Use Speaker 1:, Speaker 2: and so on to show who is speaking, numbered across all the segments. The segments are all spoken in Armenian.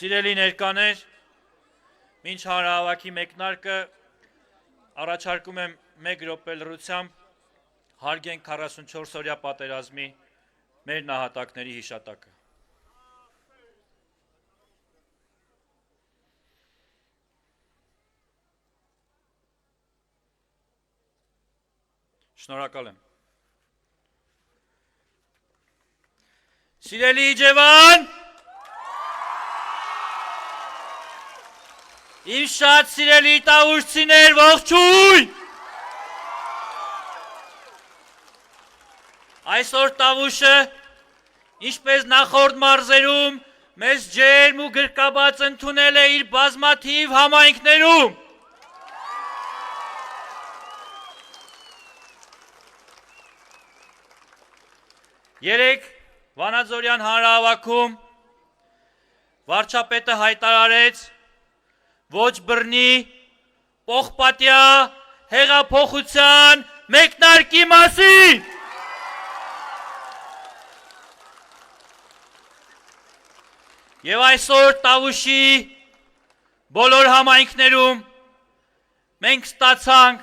Speaker 1: Սիրելի ներկաներ, մինչ հանրահավաքի մեկնարկը առաջարկում եմ 1 րոպե լռությամբ հարգենք 44-օրյա պատերազմի մեր նահատակների հիշատակը։ Շնորհակալ եմ։ Սիրելի Իջևան, իմ շատ սիրելի տավուշցիներ, ողջույն։ Այսօր տավուշը, ինչպես նախորդ մարզերում, մեզ ջերմ ու գրկաբաց ընդունել է իր բազմաթիվ համայնքներում։ Երեկ Վանաձորյան հանրահավաքում վարչապետը հայտարարեց ոչ բռնի, պողպատյա, հեղափոխության մեկնարկի մասին։ Եվ այսօր տավուշի բոլոր համայնքներում մենք ստացանք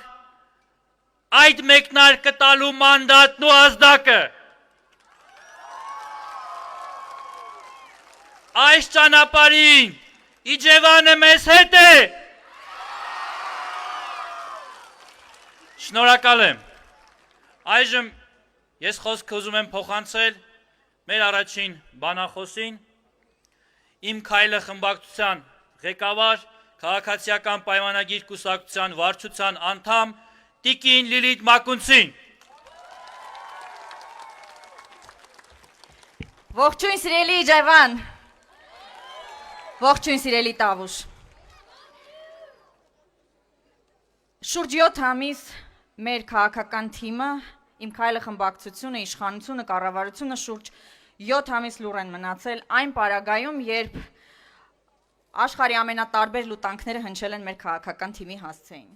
Speaker 1: այդ մեկնարկը տալու մանդատն ու ազդակը։ Այս ճանապարհին Իջևանը մեզ հետ է։ Շնորհակալ եմ։ Այժմ ես խոսքը ուզում եմ փոխանցել մեր առաջին բանախոսին, Իմ քայլը խմբակցության ղեկավար, քաղաքացիական պայմանագիր կուսակցության վարչության անդամ Տիկին Լիլիթ Մակունցին։
Speaker 2: Ողջույն սիրելի Իջևան, ողջույն սիրելի տավուշ։ Շուրջ 7 ամիս մեր քաղաքական թիմը, իմ քայլը խմբակցությունը, իշխանությունը, կառավարությունը շուրջ 7 ամիս լուռ են մնացել այն պարագայում, երբ աշխարհի ամենատարբեր լուտանքները հնչել են մեր քաղաքական թիմի հասցեին։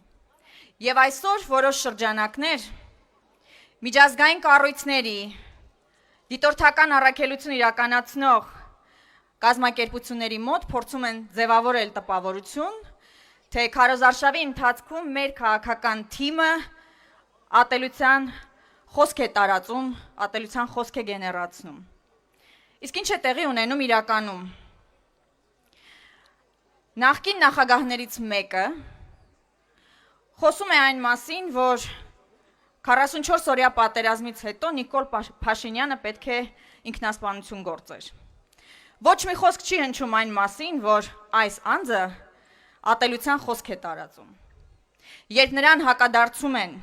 Speaker 2: Եվ այսօր որոշ շրջանակներ միջազգային կառույցների դիտորդական առաքելություն իրականացնող կազմակերպությունների մոտ փորձում են ձևավորել տպավորություն, թե քարոզարշավի ընթացքում մեր քաղաքական թիմը ատելության խոսք է տարածում, ատելության խոսք է գեներացնում։ Իսկ ինչ է տեղի ունենում իրականում։ Նախկին նախագահներից մեկը խոսում է այն մասին, որ 44-օրյա պատերազմից հետո Նիկոլ Փաշինյանը պետք է ինքնասպանություն գործեր։ Ոչ մի խոսք չի հնչում այն մասին, որ այս անձը ատելության խոսք է տարածում։ Երբ նրան հակադարձում են,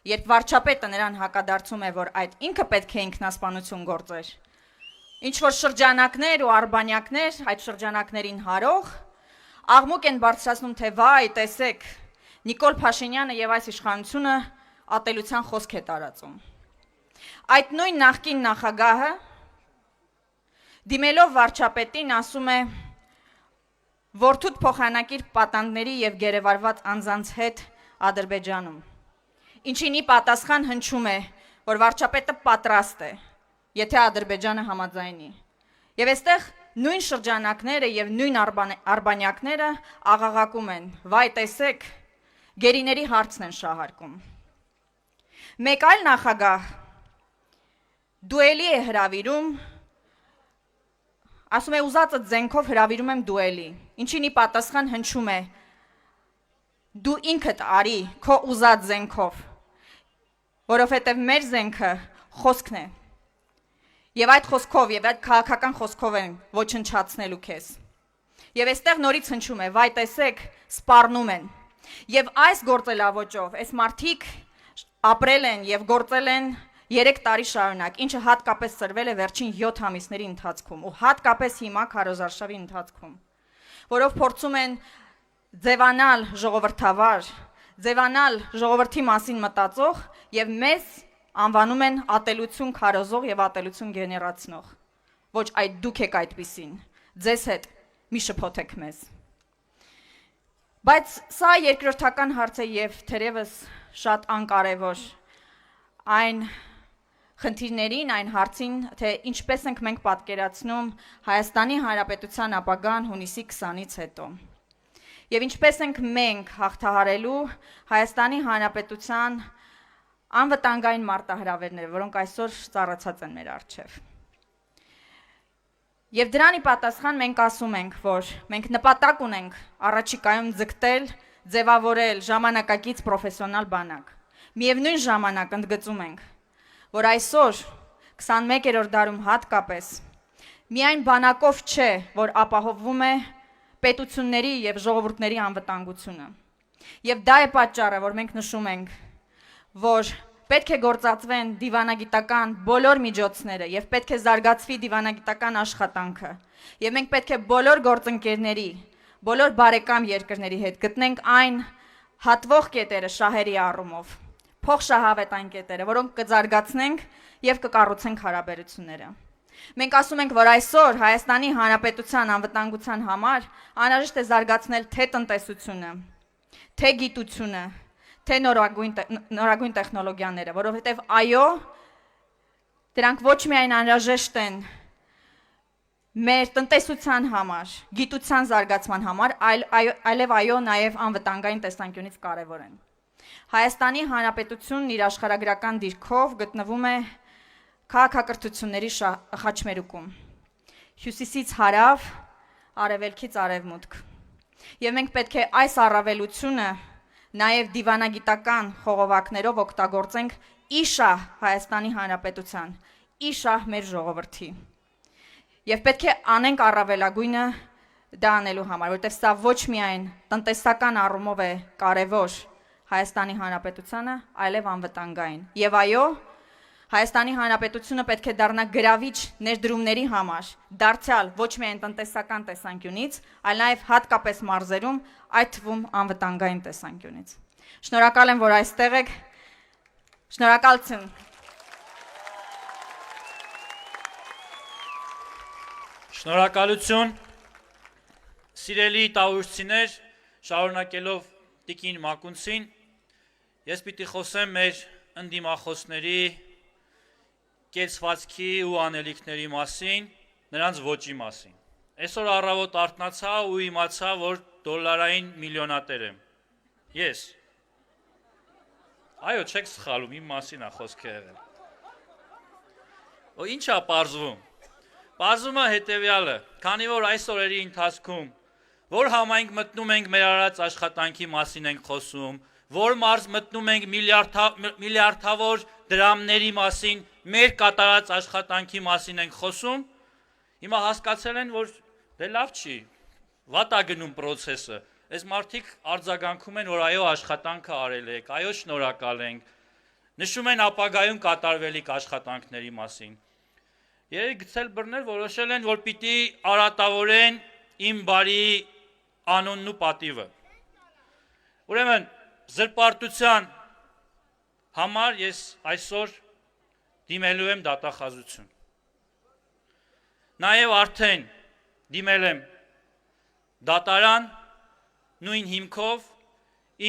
Speaker 2: երբ վարչապետը նրան հակադարձում է, որ այդ ինքը պետք է ինքնասպանություն գործեր, ինչ-որ շրջանակներ ու արբանյակներ այդ շրջանակներին հարող, աղմուկ են բարձրացնում, թե վայ, տեսեք, Նիկոլ Փաշինյանը և այս իշխանությունը ատելության խոսք է տարածում։ Այդ նույն նախկին նախագահը դիմելով վարչապետին ասում է որդուդ փոխանակիր պատանդների և գերեվարված անձանց հետ Ադրբեջանում։ Ինչին ի պատասխան հնչում է, որ վարչապետը պատրաստ է, եթե Ադրբեջանը համաձայնի։ Եվ այստեղ նույն շրջանակները և նույն արբանյակները աղաղակում են, վայ տեսեք, գերիների հարցն են շահարկում։ Մեկ այլ նախագահ դուելի է հրավիրում, ասում է ուզածը ձենքով հրավիրում եմ դուելի, ինչին ի պատասխան հնչում է, դու ինքդ արի քո ուզած զենքով, որովհետև մեր զենքը խոսքն է, և այդ խոսքով և այդ քաղաքական խոսքով են ոչնչացնելու քեզ։ Եվ այստեղ նորից հնչում է, վայ տեսեք, սպառնում են։ Եվ այս գործելավոճով, այս մարդիկ ապրել են և գործել են 3 տարի շարունակ, ինչը հատկապես սրվել է վերջին 7 ամիսների ընթացքում ու հատկապես հիմա քարոզարշավի ընթացքում, որով փորձում են ձևանալ ժողովրդավար, ձևանալ ժողովրդի մասին մտածող և մեզ անվանում են ատելություն քարոզող և ատելություն գեներացնող։ Ոչ այդ դուք եք այդպիսին, ձեզ հետ մի շփոթեք մեզ։ Բայց սա երկրորդական հարց է և թերևս շատ անկարևոր, այն խնդիրներին, այն հարցին, թե ինչպես ենք մենք պատկերացնում Հայաստանի Հանրապետության ապագան հունիսի 20-ից հետո։ Եվ ինչպես ենք մենք հաղթահարելու Հայաստանի Հանրապետության անվտանգային մարտահրավերները, որոնք այսօր ծառացած են մեր առջև։ Եվ դրանի պատասխան մենք ասում ենք, որ մենք նպատակ ունենք առաջիկայում ձգտել, ձևավորել ժամանակակից պրոֆեսիոնալ բանակ։ Միևնույն ժամանակ ընդգծում ենք, որ այսօր 21-րդ դարում հատկապես միայն բանակով չէ, որ ապահովվում է պետությունների եւ ժողովուրդների անվտանգությունը։ Եվ դա է պատճառը, որ մենք նշում ենք, որ պետք է գործածվեն դիվանագիտական բոլոր միջոցները եւ պետք է զարգացվի դիվանագիտական աշխատանքը։ Եվ մենք պետք է բոլոր գործընկերների, բոլոր բարեկամ երկրների հետ գտնենք այն հատվող կետերը շահերի առումով, փոխշահավետ այն կետերը, որոնք կզարգացնենք եւ կկառուցենք հարաբերությունները։ Մենք ասում ենք, որ այսօր Հայաստանի Հանրապետության անվտանգության համար անհրաժեշտ է զարգացնել թե տնտեսությունը, թե գիտությունը, թե նորագույն տեխնոլոգիաները, որովհետև այո, դրանք ոչ միայն անհրաժեշտ են մեր տնտեսության համար, գիտության զարգացման համար, այլև այո, նաև անվտանգային տեսանկյունից կարևոր են։ Հայաստանի Հանրապետությունն իր աշխարհագրական դիրքով գտնվում է քաղաքակրթությունների խաչմերուկում, հյուսիսից հարավ, արևելքից արևմուտք։ Եւ մենք պետք է այս առավելությունը նաև դիվանագիտական խողովակներով օգտագործենք իշահ Հայաստանի Հանրապետության, իշահ մեր ժողովրդի։ Եվ պետք է անենք առավելագույնը դա անելու համար, որովհետև սա ոչ միայն տնտեսական առումով է կարևոր Հայաստանի Հանրապետությանը, այլև անվտանգային։ Եվ այո, Հայաստանի Հանրապետությունը պետք է դառնա գրավիչ ներդրումների համար, դարձյալ ոչ միայն տնտեսական տեսանկյունից, այլ նաև հատկապես մարզերում, այդ թվում անվտանգային տեսանկյունից։ Շնորհակալ եմ, որ այստեղ եք։ Շնորհակալություն։
Speaker 1: Շնորհակալություն։ Սիրելի տավուշցիներ, շարունակելով Տիկին Մակունցին, ես պիտի խոսեմ մեր ընդդիմախոսների կեցվածքի ու անելիքների մասին, նրանց ոճի մասին։ Այսօր առավոտ արթնացա ու իմացա, որ դոլարային միլիոնատեր եմ։ Ես։ Այո, չեք սխալում, իմ մասին է խոսքը եղել։ Ու ի՞նչ է պարզվում։ Պարզվում է հետևյալը, քանի որ այս օրերի ընթացքում որ համայնք մտնում ենք մեր արած աշխատանքի մասին ենք խոսում, որ մարզ մտնում ենք միլիարդավոր դրամների մասին, մեր կատարած աշխատանքի մասին ենք խոսում, հիմա հասկացել են, որ դե լավ չի, վատ է գնում պրոցեսը, այս մարդիկ արձագանքում են, որ այո աշխատանքը արել եք, այո շնորհակալ ենք, նշում են ապագայում կատարվելիք աշխատանքների մասին։ Երեք գցել բռներ որոշել են, որ պիտի արատավորեն իմ բարի անունն ու պատիվը։ Ուրեմն զրպարտության համար ես այսօր դիմելու եմ դատախազություն։ Նաև արդեն դիմել եմ դատարան նույն հիմքով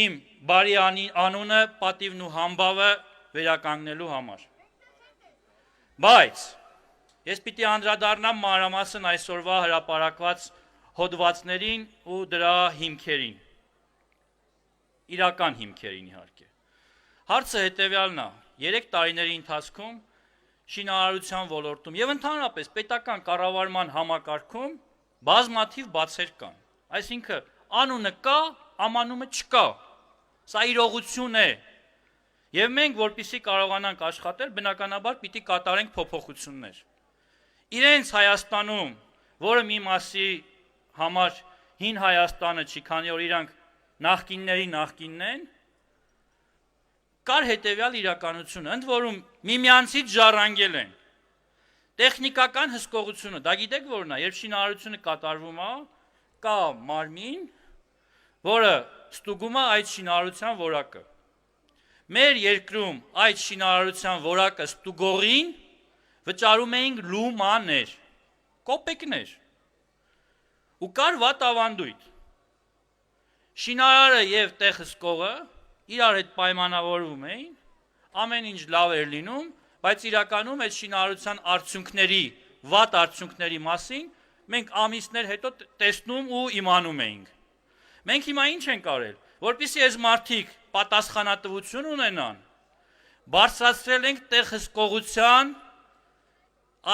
Speaker 1: իմ բարի անունը, պատիվն ու համբավը վերականգնելու համար։ Բայց ես պիտի անդրադառնամ մանրամասն այսօրվա հրապարակված հոդվածներին ու դրա հիմքերին, իրական հիմքերին իհարկե։ Հարցը հետևյալն է, 3 տարիների ընթացքում շինարարության ոլորտում եւ ընդհանրապես պետական կառավարման համակարգում բազմաթիվ բացեր կան։ Այսինքն անունը կա, ամանումը չկա։ Սա իրողություն է։ Եվ մենք, որպեսզի կարողանանք աշխատել, բնականաբար պիտի կատարենք փոփոխություններ։ Իրենց Հայաստանում, որը մի մասի համար հին Հայաստանը չի, քանի որ իրանք նախկինների նախկինն են, կար հետևյալ իրականությունը, ընդ որում միմյանցից ժառանգել են տեխնիկական հսկողությունը, դա գիտեք որն է, երբ շինարարությունը կատարվում է, կա մարմին, որը ստուգում է այդ շինարարության որակը։ Մեր երկրում այդ շինարարության որակը ստուգողին վճարում էինք լումաներ, կոպեկներ, ու կար վատ ավանդույթ։ Շինարարը և տեղ հսկողը իրար հետ պայմանավորվում էին, ամեն ինչ լավ էր լինում, Բայց իրականում այդ շինարարության արդյունքների, վատ արդյունքների մասին մենք ամիսներ հետո տեսնում ու իմանում էինք։ Մենք հիմա ինչ ենք արել, որպեսզի այս մարդիկ պատասխանատվություն ունենան, բարձրացրել ենք տեղհսկողության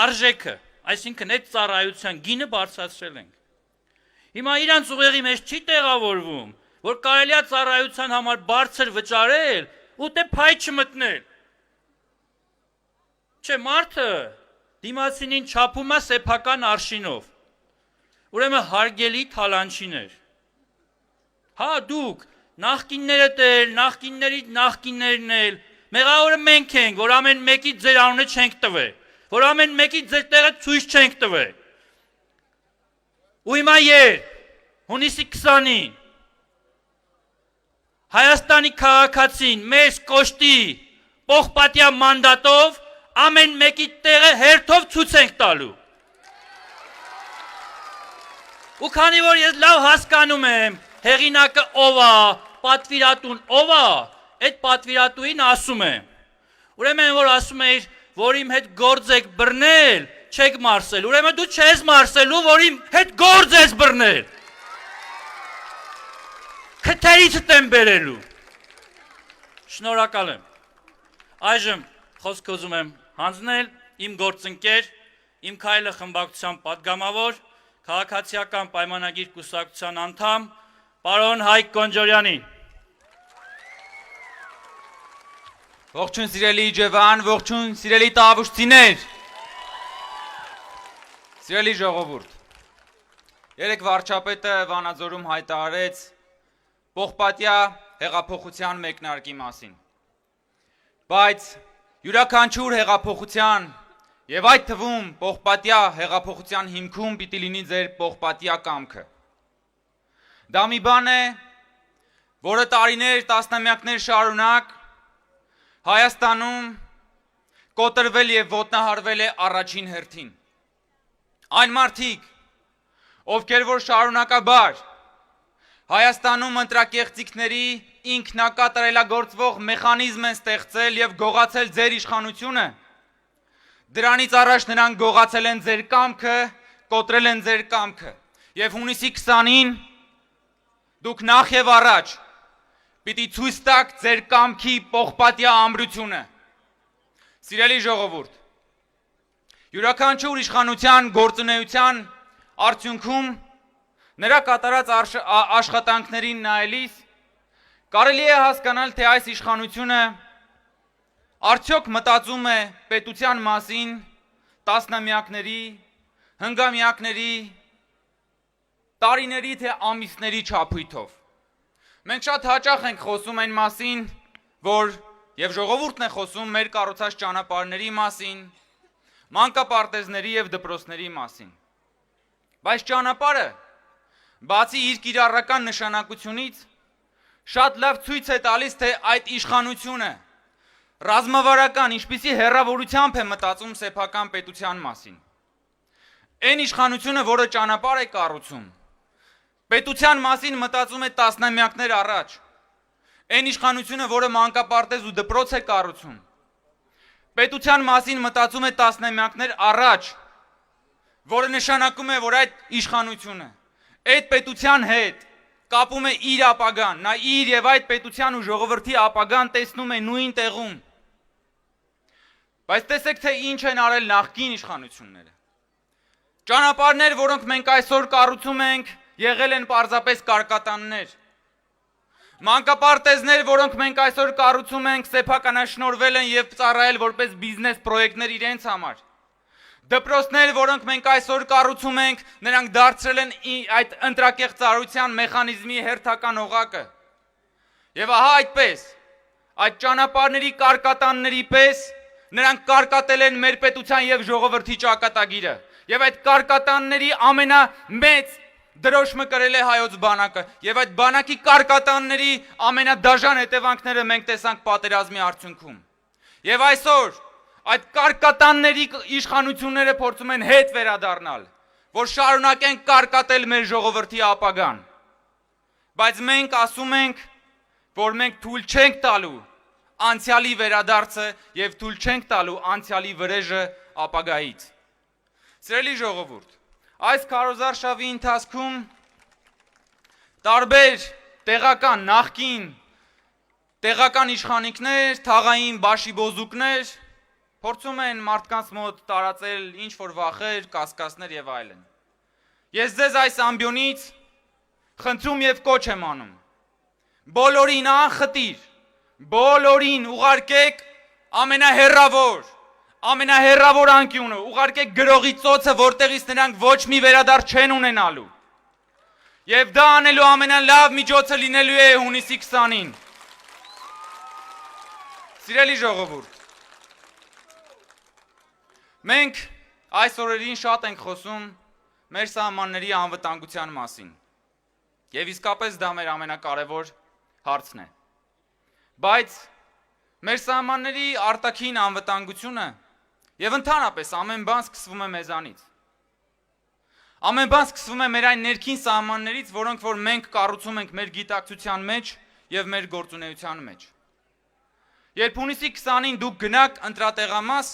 Speaker 1: արժեքը, այսինքն այդ ծառայության գինը բարձրացրել ենք։ Հիմա իրանց ուղեղի մեջ չի տեղավորվում, որ կարելի է ծառայության համար բարձր վճարել ու դե փայ չմտնել։ Չէ, մարդը դիմացինին չափում է սեփական արշինով։ Ուրեմն հարգելի թալանչիներ։ Հա դուք նախկիններդ էլ, նախկինների նախկիններն էլ, մեղավորը մենք ենք, որ ամեն մեկի ձեր անունը չենք տվել, որ ամեն մեկի ձեր տեղը ցույց չենք տվել։ Ու հիմա հունիսի 20-ին Հայաստանի քաղաքացին մեծ կոշտի պողպատյա մանդատով ամեն մեկի տեղը հերթով ցույց ենք տալու։ Ու քանի որ ես լավ հասկանում եմ, հեղինակը ով է, պատվիրատուն ով է, այդ պատվիրատուին ասում եմ։ Ուրեմն որ ասում էիր, որ իմ հետ գործ եք բռնել, չեք մարսել, ուրեմն դու չես մարսելու, որ իմ հետ գործ ես բռնել։ Քթերիցդ եմ բերելու։ Շնորհակալ եմ։ Այժմ խոսք ուզում եմ հանձնել իմ գործընկեր, իմ քայլը խմբակցության падգամավոր, քաղաքացիական պայմանագիր կուսակցության անդամ, պարոն Հայկ Կոնջորյանին։
Speaker 3: Ողջույն սիրելի Իջևան, ողջույն սիրելի տավուշցիներ։ Սիրելի ժողովուրդ։ Երեկ վարչապետը Վանաձորում հայտարարեց Պողպատյա հեղափոխության մեկնարկի մասին։ Բայց յուրաքանչյուր հեղափոխության եւ այդ թվում Պողպատյա հեղափոխության հիմքում պիտի լինի ձեր պողպատյա կամքը։ Դա մի բան է, որը տարիներ, տասնամյակներ շարունակ Հայաստանում կոտրվել եւ ոտնահարվել է առաջին հերթին։ Այն մարդիկ, ովքեր որ շարունակաբար Հայաստանում ընտրակեղծիքների ինքնակատարելագործվող մեխանիզմ են ստեղծել եւ գողացել ձեր իշխանությունը, դրանից առաջ նրանք գողացել են ձեր կամքը, կոտրել են ձեր կամքը եւ հունիսի 20-ին դուք նախ եւ առաջ պիտի ցույց տաք ձեր կամքի պողպատյա ամրությունը։ Սիրելի ժողովուրդ, յուրաքանչյուր իշխանության գործունեության արդյունքում նրա կատարած աշխատանքներին նայելիս կարելի է հասկանալ, թե այս իշխանությունը արդյոք մտածում է պետության մասին տասնամյակների, հնգամյակների, տարիների թե ամիսների չափույթով։ Մենք շատ հաճախ ենք խոսում այն մասին, որ եւ ժողովուրդն է խոսում մեր կառուցած ճանապարհների մասին, մանկապարտեզների եւ դպրոցների մասին։ Բայց ճանապարհը, բացի իր կիրառական նշանակությունից, շատ լավ ցույց է տալիս, թե այդ իշխանությունը ռազմավարական ինչպիսի հեռավորությամբ է մտածում սեփական պետության մասին։ Այն իշխանությունը, որը ճանապարհ է կառուցում, պետության մասին մտածում է տասնամյակներ առաջ։ Այն իշխանությունը, որը մանկապարտեզ ու դպրոց է կառուցում, պետության մասին մտածում է տասնամյակներ առաջ, որը նշանակում է, որ այդ իշխանությունը այդ պետության հետ կապում է իր ապագան, նա իր եւ այդ պետության ու ժողովրդի ապագան տեսնում է նույն տեղում։ Բայց տեսեք, թե ինչ են արել նախկին իշխանությունները։ Ճանապարհներ, որոնք մենք այսօր կառուցում ենք, եղել են պարզապես կարկատաններ։ Մանկապարտեզներ, որոնք մենք այսօր կառուցում ենք, սեփականաշնորհվել են եւ ծառայել որպես բիզնես պրոյեկտներ իրենց համար։ Դպրոցներ, որոնք մենք այսօր կառուցում ենք, նրանք դարձրել են այդ ընտրակեղծարարության մեխանիզմի հերթական օղակը։ Եվ ահա այդպես, այդ ճանապարհների կարկատանների պես նրանք կարկատել են մեր պետության եւ ժողովրդի ճակատագիրը։ Եվ այդ կարկատանների ամենամեծ դրոշմը կրել է հայոց բանակը, եւ այդ բանակի կարկատանների ամենադաժան հետևանքները մենք տեսանք պատերազմի արդյունքում։ Եվ այսօր այդ կարկատանների իշխանությունները փորձում են հետ վերադառնալ, որ շարունակեն կարկատել մեր ժողովրդի ապագան։ Բայց մենք ասում ենք, որ մենք թույլ չենք տալու անցյալի վերադարձը եւ թույլ չենք տալու անցյալի վրեժը ապագայից։ Սիրելի ժողովուրդ, այս քարոզարշավի ընթացքում տարբեր տեղական նախկին տեղական իշխանիկներ, թաղային բաշիբոզուկներ փորձում են մարդկանց մոտ տարածել ինչ-որ վախեր, կասկածներ եւ այլն։ Ես ձեզ այս ամբիոնից խնդրում եւ կոչ եմ անում։ Բոլորին անխտիր, բոլորին ուղարկեք ամենահեռավոր անկյունը, ուղարկեք գրողի ծոցը, որտեղից նրանք ոչ մի վերադարձ չեն ունենալու։ Եվ դա անելու ամենալավ միջոցը լինելու է հունիսի 20-ին։ Սիրելի ժողովուրդ, մենք այս օրերին շատ ենք խոսում մեր սահմանների անվտանգության մասին։ Եվ իսկապես դա մեր ամենակարևոր հարցն է։ Բայց մեր սահմանների արտաքին անվտանգությունը եւ ընդհանրապես ամեն բան սկսվում է մեզանից։ Ամեն բան սկսվում է մեր այն ներքին սահմաններից, որոնք որ մենք կառուցում ենք մեր գիտակցության մեջ եւ մեր գործունեության մեջ։ Երբ հունիսի 20-ին դուք գնաք ընտրատեղամաս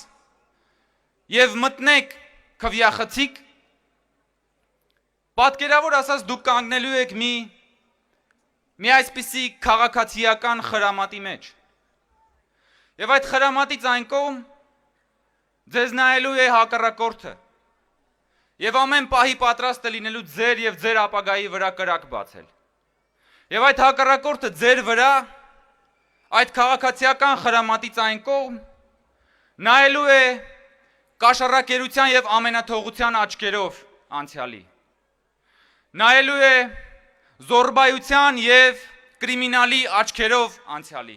Speaker 3: եւ մտնեք քվյախցիկ, պատկերավոր ասած դուք կանգնելու եք մի այսպիսի քաղաքացիական խրամատի մեջ։ Եվ այդ խրամատից այն կողմ ձեզ նայելու է հակառակորդը։ Եվ ամեն պահի պատրաստ է լինելու ձեր եւ ձեր ապագայի վրա կրակ բացել։ Եվ այդ հակառակորդը ձեր վրա այդ քաղաքացիական խրամատից այն կողմ նայելու է կաշառակերության եւ ամենաթողության աչքերով անցյալի։ Նայելու է զորբայության եւ կրիմինալի աչքերով անցյալի։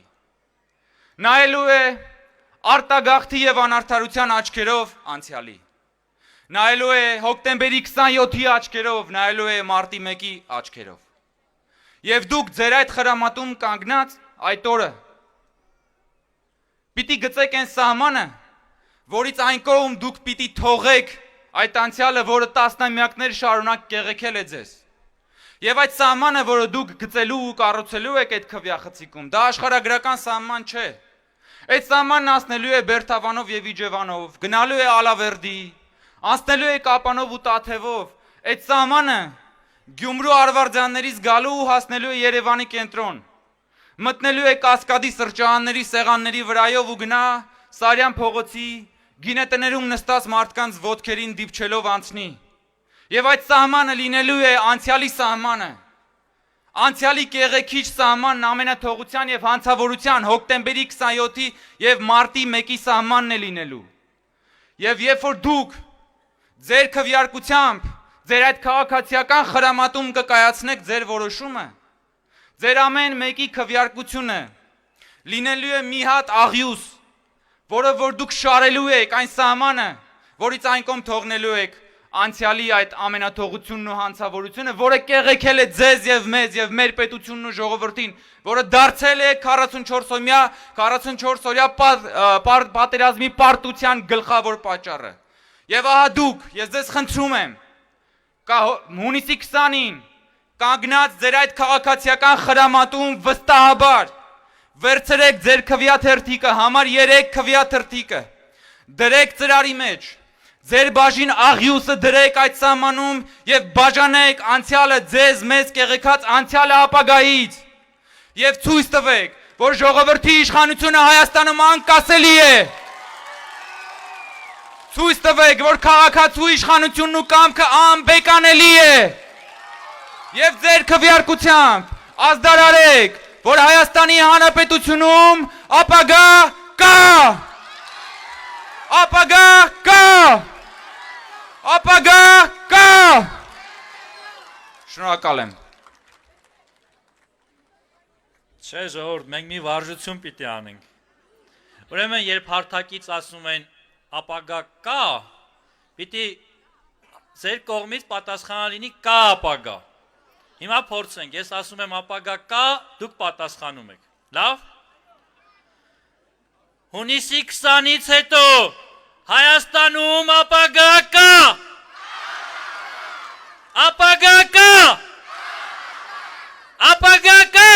Speaker 3: Նայելու է արտագաղթի եւ անարդարության աչքերով անցյալի։ Նայելու է հոկտեմբերի 27-ի աչքերով, նայելու է մարտի 1-ի աչքերով։ Եվ դուք ձեր այդ խրամատում կանգնած այդ օրը պիտի գծեք այն սահմանը, որից այն կողմ դուք պիտի թողեք այդ անցյալը, որը տասնամյակներ շարունակ կեղեքել է ձեզ։ Եվ այդ սահմանը, որը դուք գծելու ու կառուցելու եք այդ քվյախցիկում, դա աշխարհագրական սահման չէ։ Այդ սահմանն անցնելու է Բերթավանով եւ Իջևանով, գնալու է Ալավերդի, անցնելու է Կապանով ու Տաթևով։ Այդ սահմանը Գյումրու Արվարձյաններից գալու ու հասնելու է Երևանի կենտրոն։ Մտնելու է Կասկադի սրճարանների սեղանների վրայով ու գնա Սարյան փողոցի գինետներում նստած մարդկանց ոտքերին դիպչելով անցնի։ Եվ այդ սահմանը լինելու է անցյալի սահմանը։ Անցյալի կեղեքիչ սահմանն ամենաթողության եւ հանցավորության հոկտեմբերի 27-ի եւ մարտի 1-ի սահմանն է լինելու։ Եվ երբ որ դուք ձեր քվյարկությամբ, ձեր այդ քաղաքացիական խրամատում կկայացնեք ձեր որոշումը, ձեր ամեն մեկի քվյարկությունը լինելու է մի հատ աղյուս, որը որ դուք շարելու եք այն սահմանը, որից այն կողմ թողնելու եք անցյալի այդ ամենաթողությունն ու հանցավորությունը, որը կեղեքել է ձեզ եւ մեզ եւ մեր պետությունն ու ժողովրդին, որը դարձել է 44-օրյա պատերազմի պարտության գլխավոր պատճառը։ Եվ ահա դուք, ես ձեզ խնդրում եմ, հունիսի 20-ին կանգնած ձեր այդ քաղաքացիական խրամատում վստահաբար վերցրեք ձեր քվյաթերթիկը, համար 3 քվյաթերթիկը, դրեք ծրարի մեջ, ձեր բաժին աղյուսը դրեք այդ սահմանում եւ բաժանեք անցյալը ձեզ մեզ կեղեքած անցյալը ապագայից եւ ցույց տվեք, որ ժողովրդի իշխանությունը Հայաստանում անկասելի է։ Ցույց տվեք, որ քաղաքացու իշխանությունն ու կամքը անբեկանելի է։ Եվ ձեր քվյարկությամբ ազդարարեք, որ Հայաստանի Հանրապետությունում ապագա կա։ Ապագա կա։ Ապագա կա։ Շնորհակալ եմ։
Speaker 1: Չէ, ժողովուրդ, մենք մի վարժություն պիտի անենք։ Ուրեմն, երբ հարթակից ասում են ապագա կա, պիտի ձեր կողմից պատասխանը լինի կա ապագա։ Հիմա փորձենք, ես ասում եմ ապագա կա, դուք պատասխանում եք։ Լավ։ Հունիսի 20-ից հետո Հայաստանում ապագա կա։ Ապագա կա։ Ապագա կա։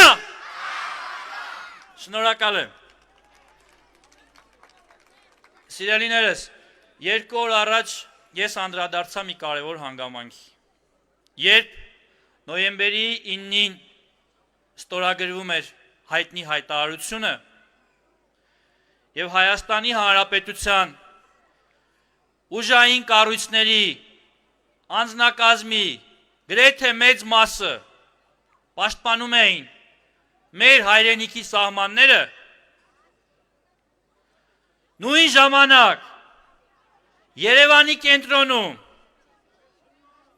Speaker 1: Շնորհակալ եմ։ Սիրելիներս, 2 օր առաջ ես անդրադարձա մի կարևոր հանգամանքի։ Երբ նոյեմբերի 9-ին ստորագրվում էր հայտնի հայտարարությունը եւ Հայաստանի Հանրապետության ուժային կառույցների անձնակազմի գրեթե մեծ մասը պաշտպանում էին մեր հայրենիքի սահմանները, նույն ժամանակ Երևանի կենտրոնում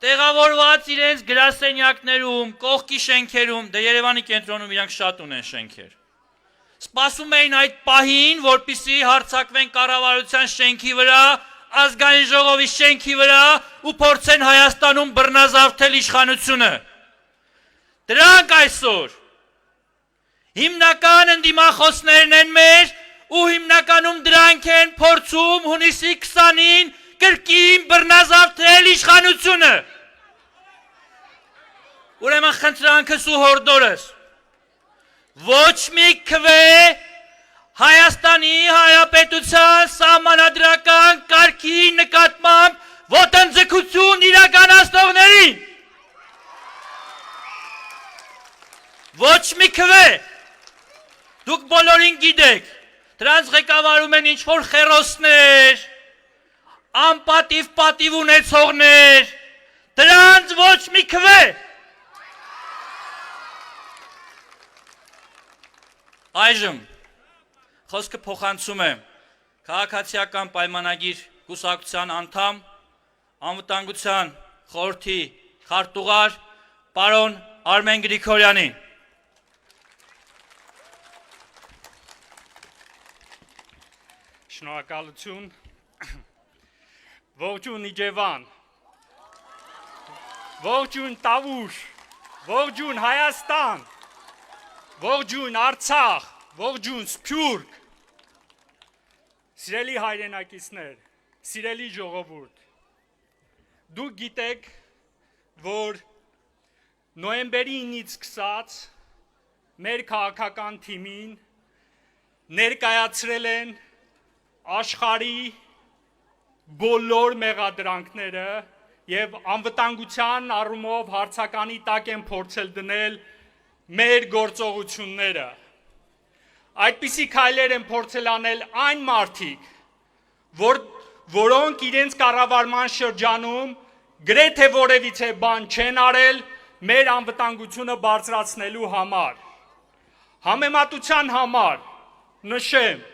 Speaker 1: տեղավորված իրենց գրասենյակներում, կողքի շենքերում, դե Երևանի կենտրոնում իրանք շատ ունեն շենքեր, սպասում էին այդ պահին, որպեսզի հարձակվեն կառավարության շենքի վրա, ազգային ժողովի շենքի վրա ու փորձեն Հայաստանում բռնազավթել իշխանությունը։ Դրանք այսօր հիմնական ընդդիմախոսներն են մեր ու հիմնականում դրանք են փորձում հունիսի 20-ին կրկին բռնազավթել իշխանությունը։ Ուրեմն խնդրանքս ու հորդորս ոչ մի քվե Հայաստանի Հանրապետության սահմանադրական կարգի նկատմամբ ոտնձգություն իրականացնողներին։ Ոչ մի քվե։ Դուք բոլորին գիտեք, դրանց ղեկավարում են ինչ-որ խերոսներ, անպատիվ պատիվ ունեցողներ, դրանց ոչ մի քվե։ Այժմ խոսքը փոխանցում է քաղաքացիական պայմանագիր կուսակցության անդամ, անվտանգության խորհրդի քարտուղար պարոն Արմեն Գրիգորյանին։
Speaker 4: Շնորհակալություն։ Ողջույն Իջևան, ողջույն Տավուշ, ողջույն Հայաստան, ողջույն Արցախ, ողջույն Սփյուռք։ Սիրելի հայրենակիցներ, սիրելի ժողովուրդ, դուք գիտեք, որ նոյեմբերի 9-ից սկսած մեր քաղաքական թիմին ներկայացրել են աշխարհի բոլոր մեղադրանքները եւ անվտանգության առումով հարցականի տակ են փորձել դնել մեր գործողությունները։ Այդպիսի քայլեր են փորձել անել այն մարդիկ, որոնք իրենց կառավարման շրջանում գրեթե որևիցե բան չեն արել մեր անվտանգությունը բարձրացնելու համար։ Համեմատության համար նշեմ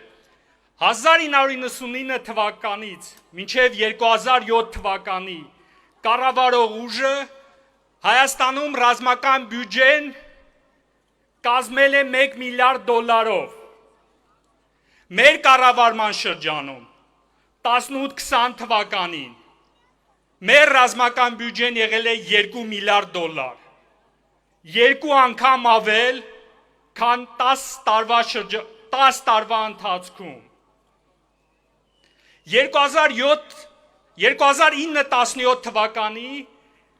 Speaker 4: 1999 թվականից մինչև 2007 թվականի կառավարող ուժը Հայաստանում ռազմական բյուջեն կազմել է 1 միլիարդ դոլարով։ Մեր կառավարման շրջանում 18-20 թվականին մեր ռազմական բյուջեն եղել է 2 միլիարդ դոլար։ 2 անգամ ավել, քան 10 տարվա ընթացքում։ 2009-17 թվականի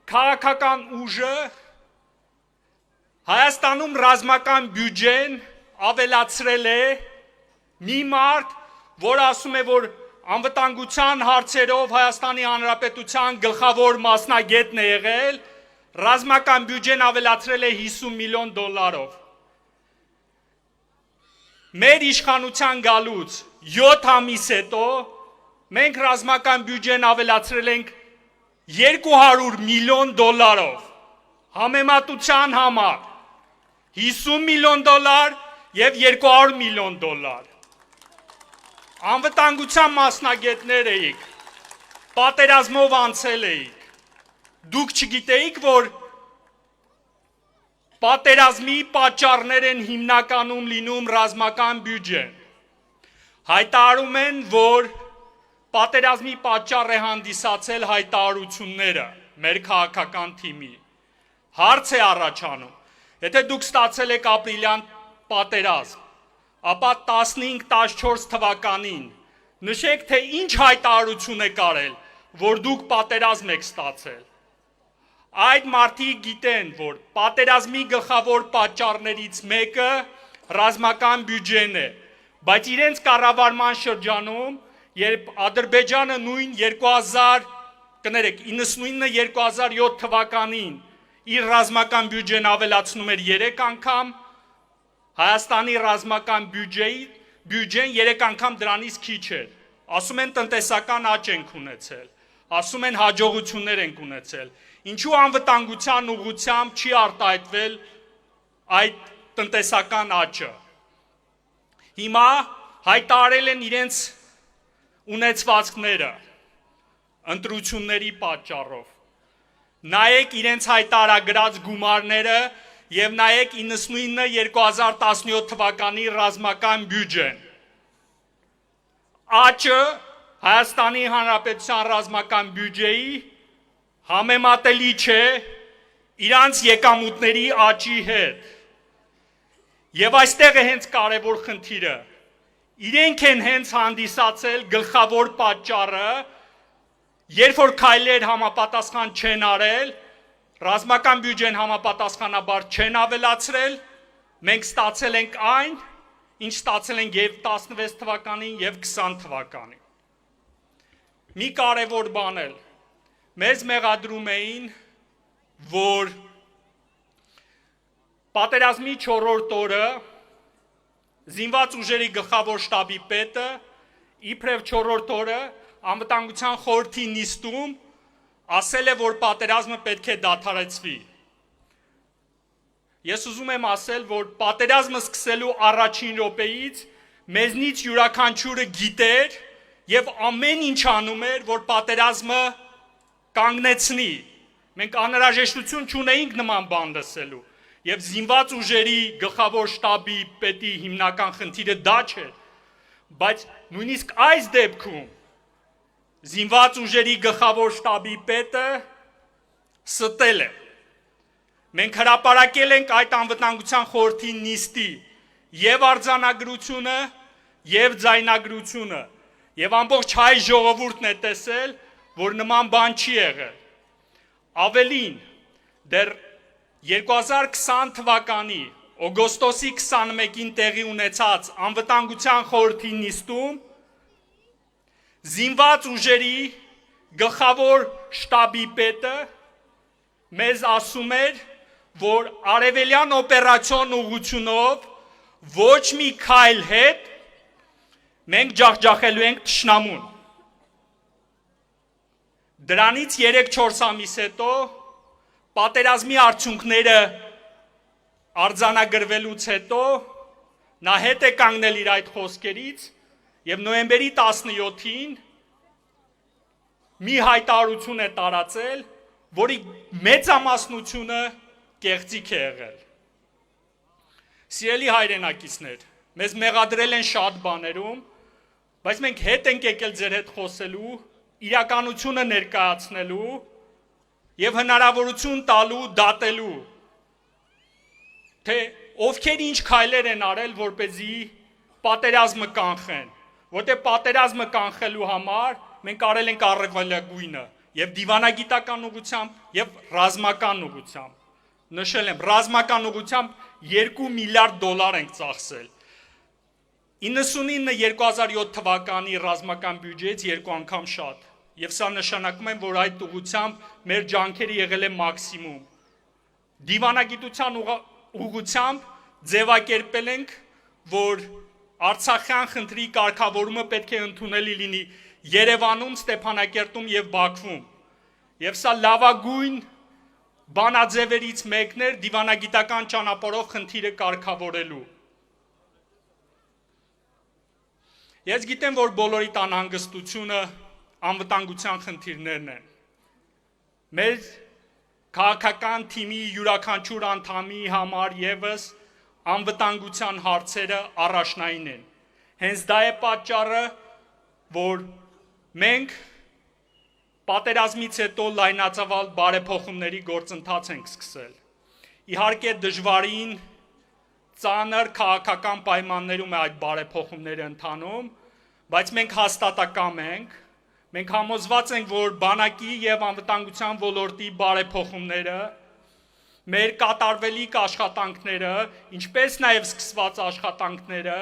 Speaker 4: քաղաքական ուժը Հայաստանում ռազմական բյուջեն ավելացրել է մի մարդ, որ ասում է, որ անվտանգության հարցերով Հայաստանի Հանրապետության գլխավոր մասնագետն է եղել, ռազմական բյուջեն ավելացրել է 50 միլիոն դոլարով։ Մեր իշխանության գալուց 7 ամիս հետո մենք ռազմական բյուջեն ավելացրել ենք 200 միլիոն դոլարով, համեմատության համար 50 միլիոն դոլար և 200 միլիոն դոլար։ Անվտանգության մասնագետներ էիք, պատերազմով անցել էիք, դուք չգիտեիք, որ պատերազմի պատճառներ են հիմնականում լինում ռազմական բյուջեն։ Հայտարարում են, որ պատերազմի պատճառ է հանդիսացել հայտարարությունները մեր քաղաքական թիմի։ Հարց է առաջանում, եթե դուք ստացել եք ապրիլյան պատերազմ, ապա 15-14 թվականին նշեք, թե ինչ հայտարարություն է կարել, որ դուք պատերազմ եք ստացել։ Այդ մարդիկ գիտեն, որ պատերազմի գլխավոր պատճառներից մեկը ռազմական բյուջեն է, բայց իրենց կառավարման շրջանում երբ Ադրբեջանը նույն 99-2007 թվականին իր ռազմական բյուջեն ավելացնում էր 3 անգամ, Հայաստանի ռազմական բյուջեն 3 անգամ դրանից քիչ էր։ Ասում են տնտեսական աճ ենք ունեցել, ասում են հաջողություններ ենք ունեցել։ Ինչու անվտանգության ուղղությամբ չի արտահայտվել այդ տնտեսական աճը։ Հիմա հայտարարել են իրենց ունեցվածքները ընտրությունների պատճառով։ Նայեք իրենց հայտարարած գումարները եւ նայեք 99-2017 թվականի ռազմական բյուջեն։ Աճը Հայաստանի Հանրապետության ռազմական բյուջեի համեմատելի չէ իրանց եկամուտների աճի հետ։ Եվ այստեղ է հենց կարևոր խնդիրը։ Իրենք են հենց հանդիսացել գլխավոր պատճառը, երբ որ քայլեր համապատասխան չեն արել, ռազմական բյուջեն համապատասխանաբար չեն ավելացրել, մենք ստացել ենք այն, ինչ ստացել ենք եւ 16 թվականին եւ 20 թվականին։ Մի կարևոր բան էլ, մեզ մեղադրում էին, որ պատերազմի 4-րդ օրը զինված ուժերի գլխավոր շտաբի պետը իբրև 4-րդ օրը անվտանգության խորհրդի նիստում ասել է, որ պատերազմը պետք է դադարեցվի։ Ես ուզում եմ ասել, որ պատերազմը սկսելու առաջին րոպեից մեզնից յուրաքանչյուրը գիտեր եւ ամեն ինչ անում էր, որ պատերազմը կանգնեցնի։ Մենք անհրաժեշտություն չունեինք նման բան լսելու։ Եվ զինված ուժերի գլխավոր շտաբի պետի հիմնական խնդիրը դա չէր, բայց նույնիսկ այս դեպքում զինված ուժերի գլխավոր շտաբի պետը ստել է։ Մենք հրապարակել ենք այդ անվտանգության խորհրդի նիստի եւ արձանագրությունը եւ ձայնագրությունը եւ ամբողջ հայ ժողովուրդն է տեսել, որ նման բան չի եղել։ Ավելին, դեռ 2020 թվականի օգոստոսի 21-ին տեղի ունեցած անվտանգության խորհրդի նիստում զինված ուժերի գլխավոր շտաբի պետը մեզ ասում էր, որ արևելյան օպերացիոն ուղղությունով ոչ մի քայլ հետ մենք ջախջախելու ենք թշնամուն։ Դրանից 3-4 ամիս հետո պատերազմի արդյունքները արձանագրվելուց հետո նա հետ է կանգնել իր այդ խոսքերից եւ նոյեմբերի 17-ին մի հայտարարություն է տարածել, որի մեծամասնությունը կեղծիք է եղել։ Սիրելի հայրենակիցներ, մեզ մեղադրել են շատ բաներում, բայց մենք հետ ենք եկել ձեր հետ խոսելու, իրականությունը ներկայացնելու եւ հնարավորություն տալու դատելու, թե ովքեր ինչ քայլեր են արել, որպեսզի պատերազմը կանխեն, որտեղ պատերազմը կանխելու համար մենք արել ենք առավելագույնը եւ դիվանագիտական ուղղությամբ եւ ռազմական ուղղությամբ։ Նշել եմ, ռազմական ուղղությամբ $2 միլիարդ ենք ծախսել։ 99-2007 թվականի ռազմական բյուջեից 2 անգամ շատ։ Եվ սա նշանակում է, որ այդ ուղղությամբ մեր ջանքերը եղել է մաքսիմում։ Դիվանագիտության ուղղությամբ ձևակերպել ենք, որ Արցախյան խնդրի կարգավորումը պետք է ընդունելի լինի Երևանում, Ստեփանակերտում եւ Բաքվում։ Եվ սա լավագույն բանաձևերից մեկն էր դիվանագիտական ճանապարհով խնդիրը կարգավորելու։ Ես գիտեմ, որ բոլորիդ անհանգստությունը անվտանգության խնդիրներն են։ Մեր քաղաքական թիմի յուրաքանչյուր անդամի համար եւս անվտանգության հարցերը առաջնային են։ Հենց դա է պատճառը, որ մենք պատերազմից հետո լայնածավալ բարեփոխումների գործընթաց ենք սկսել։ Իհարկե դժվարին ծանր քաղաքական պայմաններում է այդ բարեփոխումները ընթանում, բայց մենք հաստատակամ ենք, մենք համոզված ենք, որ բանակի եւ անվտանգության ոլորտի բարեփոխումները, մեր կատարվելիք աշխատանքները, ինչպես նաեւ սկսված աշխատանքները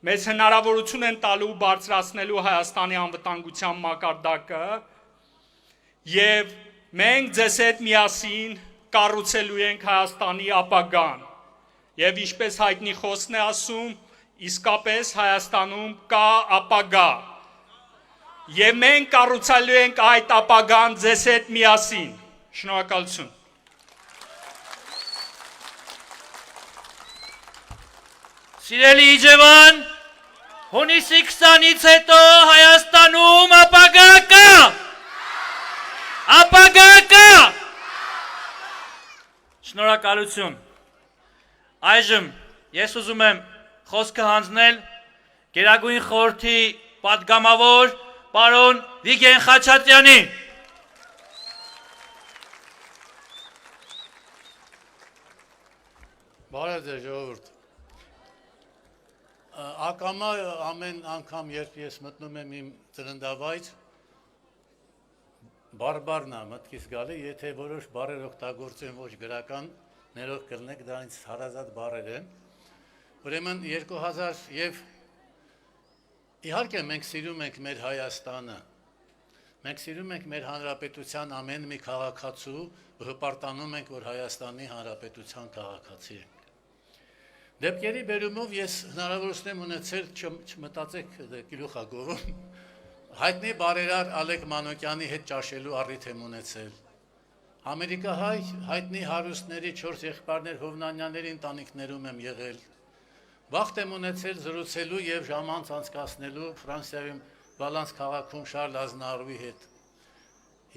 Speaker 4: մեզ հնարավորություն են տալու բարձրացնելու Հայաստանի անվտանգության մակարդակը եւ մենք ձեզ հետ միասին կառուցելու ենք Հայաստանի ապագան եւ ինչպես հայտնի խոսքն է ասում իսկապես Հայաստանում կա ապագա եւ մենք կառուցելու ենք այդ ապագան ձեզ հետ միասին շնորհակալություն
Speaker 1: Սիրելի իջևան, հունիսի 20-ից հետո Հայաստանում ապագա կա։ Ապագա կա։ Շնորհակալություն։ Այժմ ես ուզում եմ խոսքը հանձնել Գերագույն խորհրդի պատգամավոր պարոն Վիգեն Խաչատրյանին։
Speaker 5: Բարև ձեզ ժողովուրդ։ Ակամա ամեն անգամ երբ ես մտնում եմ իմ ծննդավայր բարբարն է մտքիս գալի, եթե որոշ բառեր օգտագործեմ ոչ գրական, ներող կլնեք, դրանից հարազատ բառեր են։ Ուրեմն 2000 եւ իհարկե մենք սիրում ենք մեր Հայաստանը։ Մենք սիրում ենք մեր հանրապետության ամեն մի քաղաքացու, հպարտանում ենք, որ Հայաստանի հանրապետության քաղաքացի ենք։ Դեպքերի բերումով ես հնարավորություն եմ ունեցել չմտածեք գլուխագովում հայտնի բարերար Ալեք Մանոկյանի հետ ճաշելու առիթ եմ ունեցել Ամերիկահայ հայտնի հարուստների 4 եղբայրներ Հովնանյանների ընտանիքներում եմ եղել վաղտ եմ ունեցել զրուցելու եւ ժամանց անցկացնելու Ֆրանսիայում Վալանս քաղաքում Շարլ Ազնավուրի հետ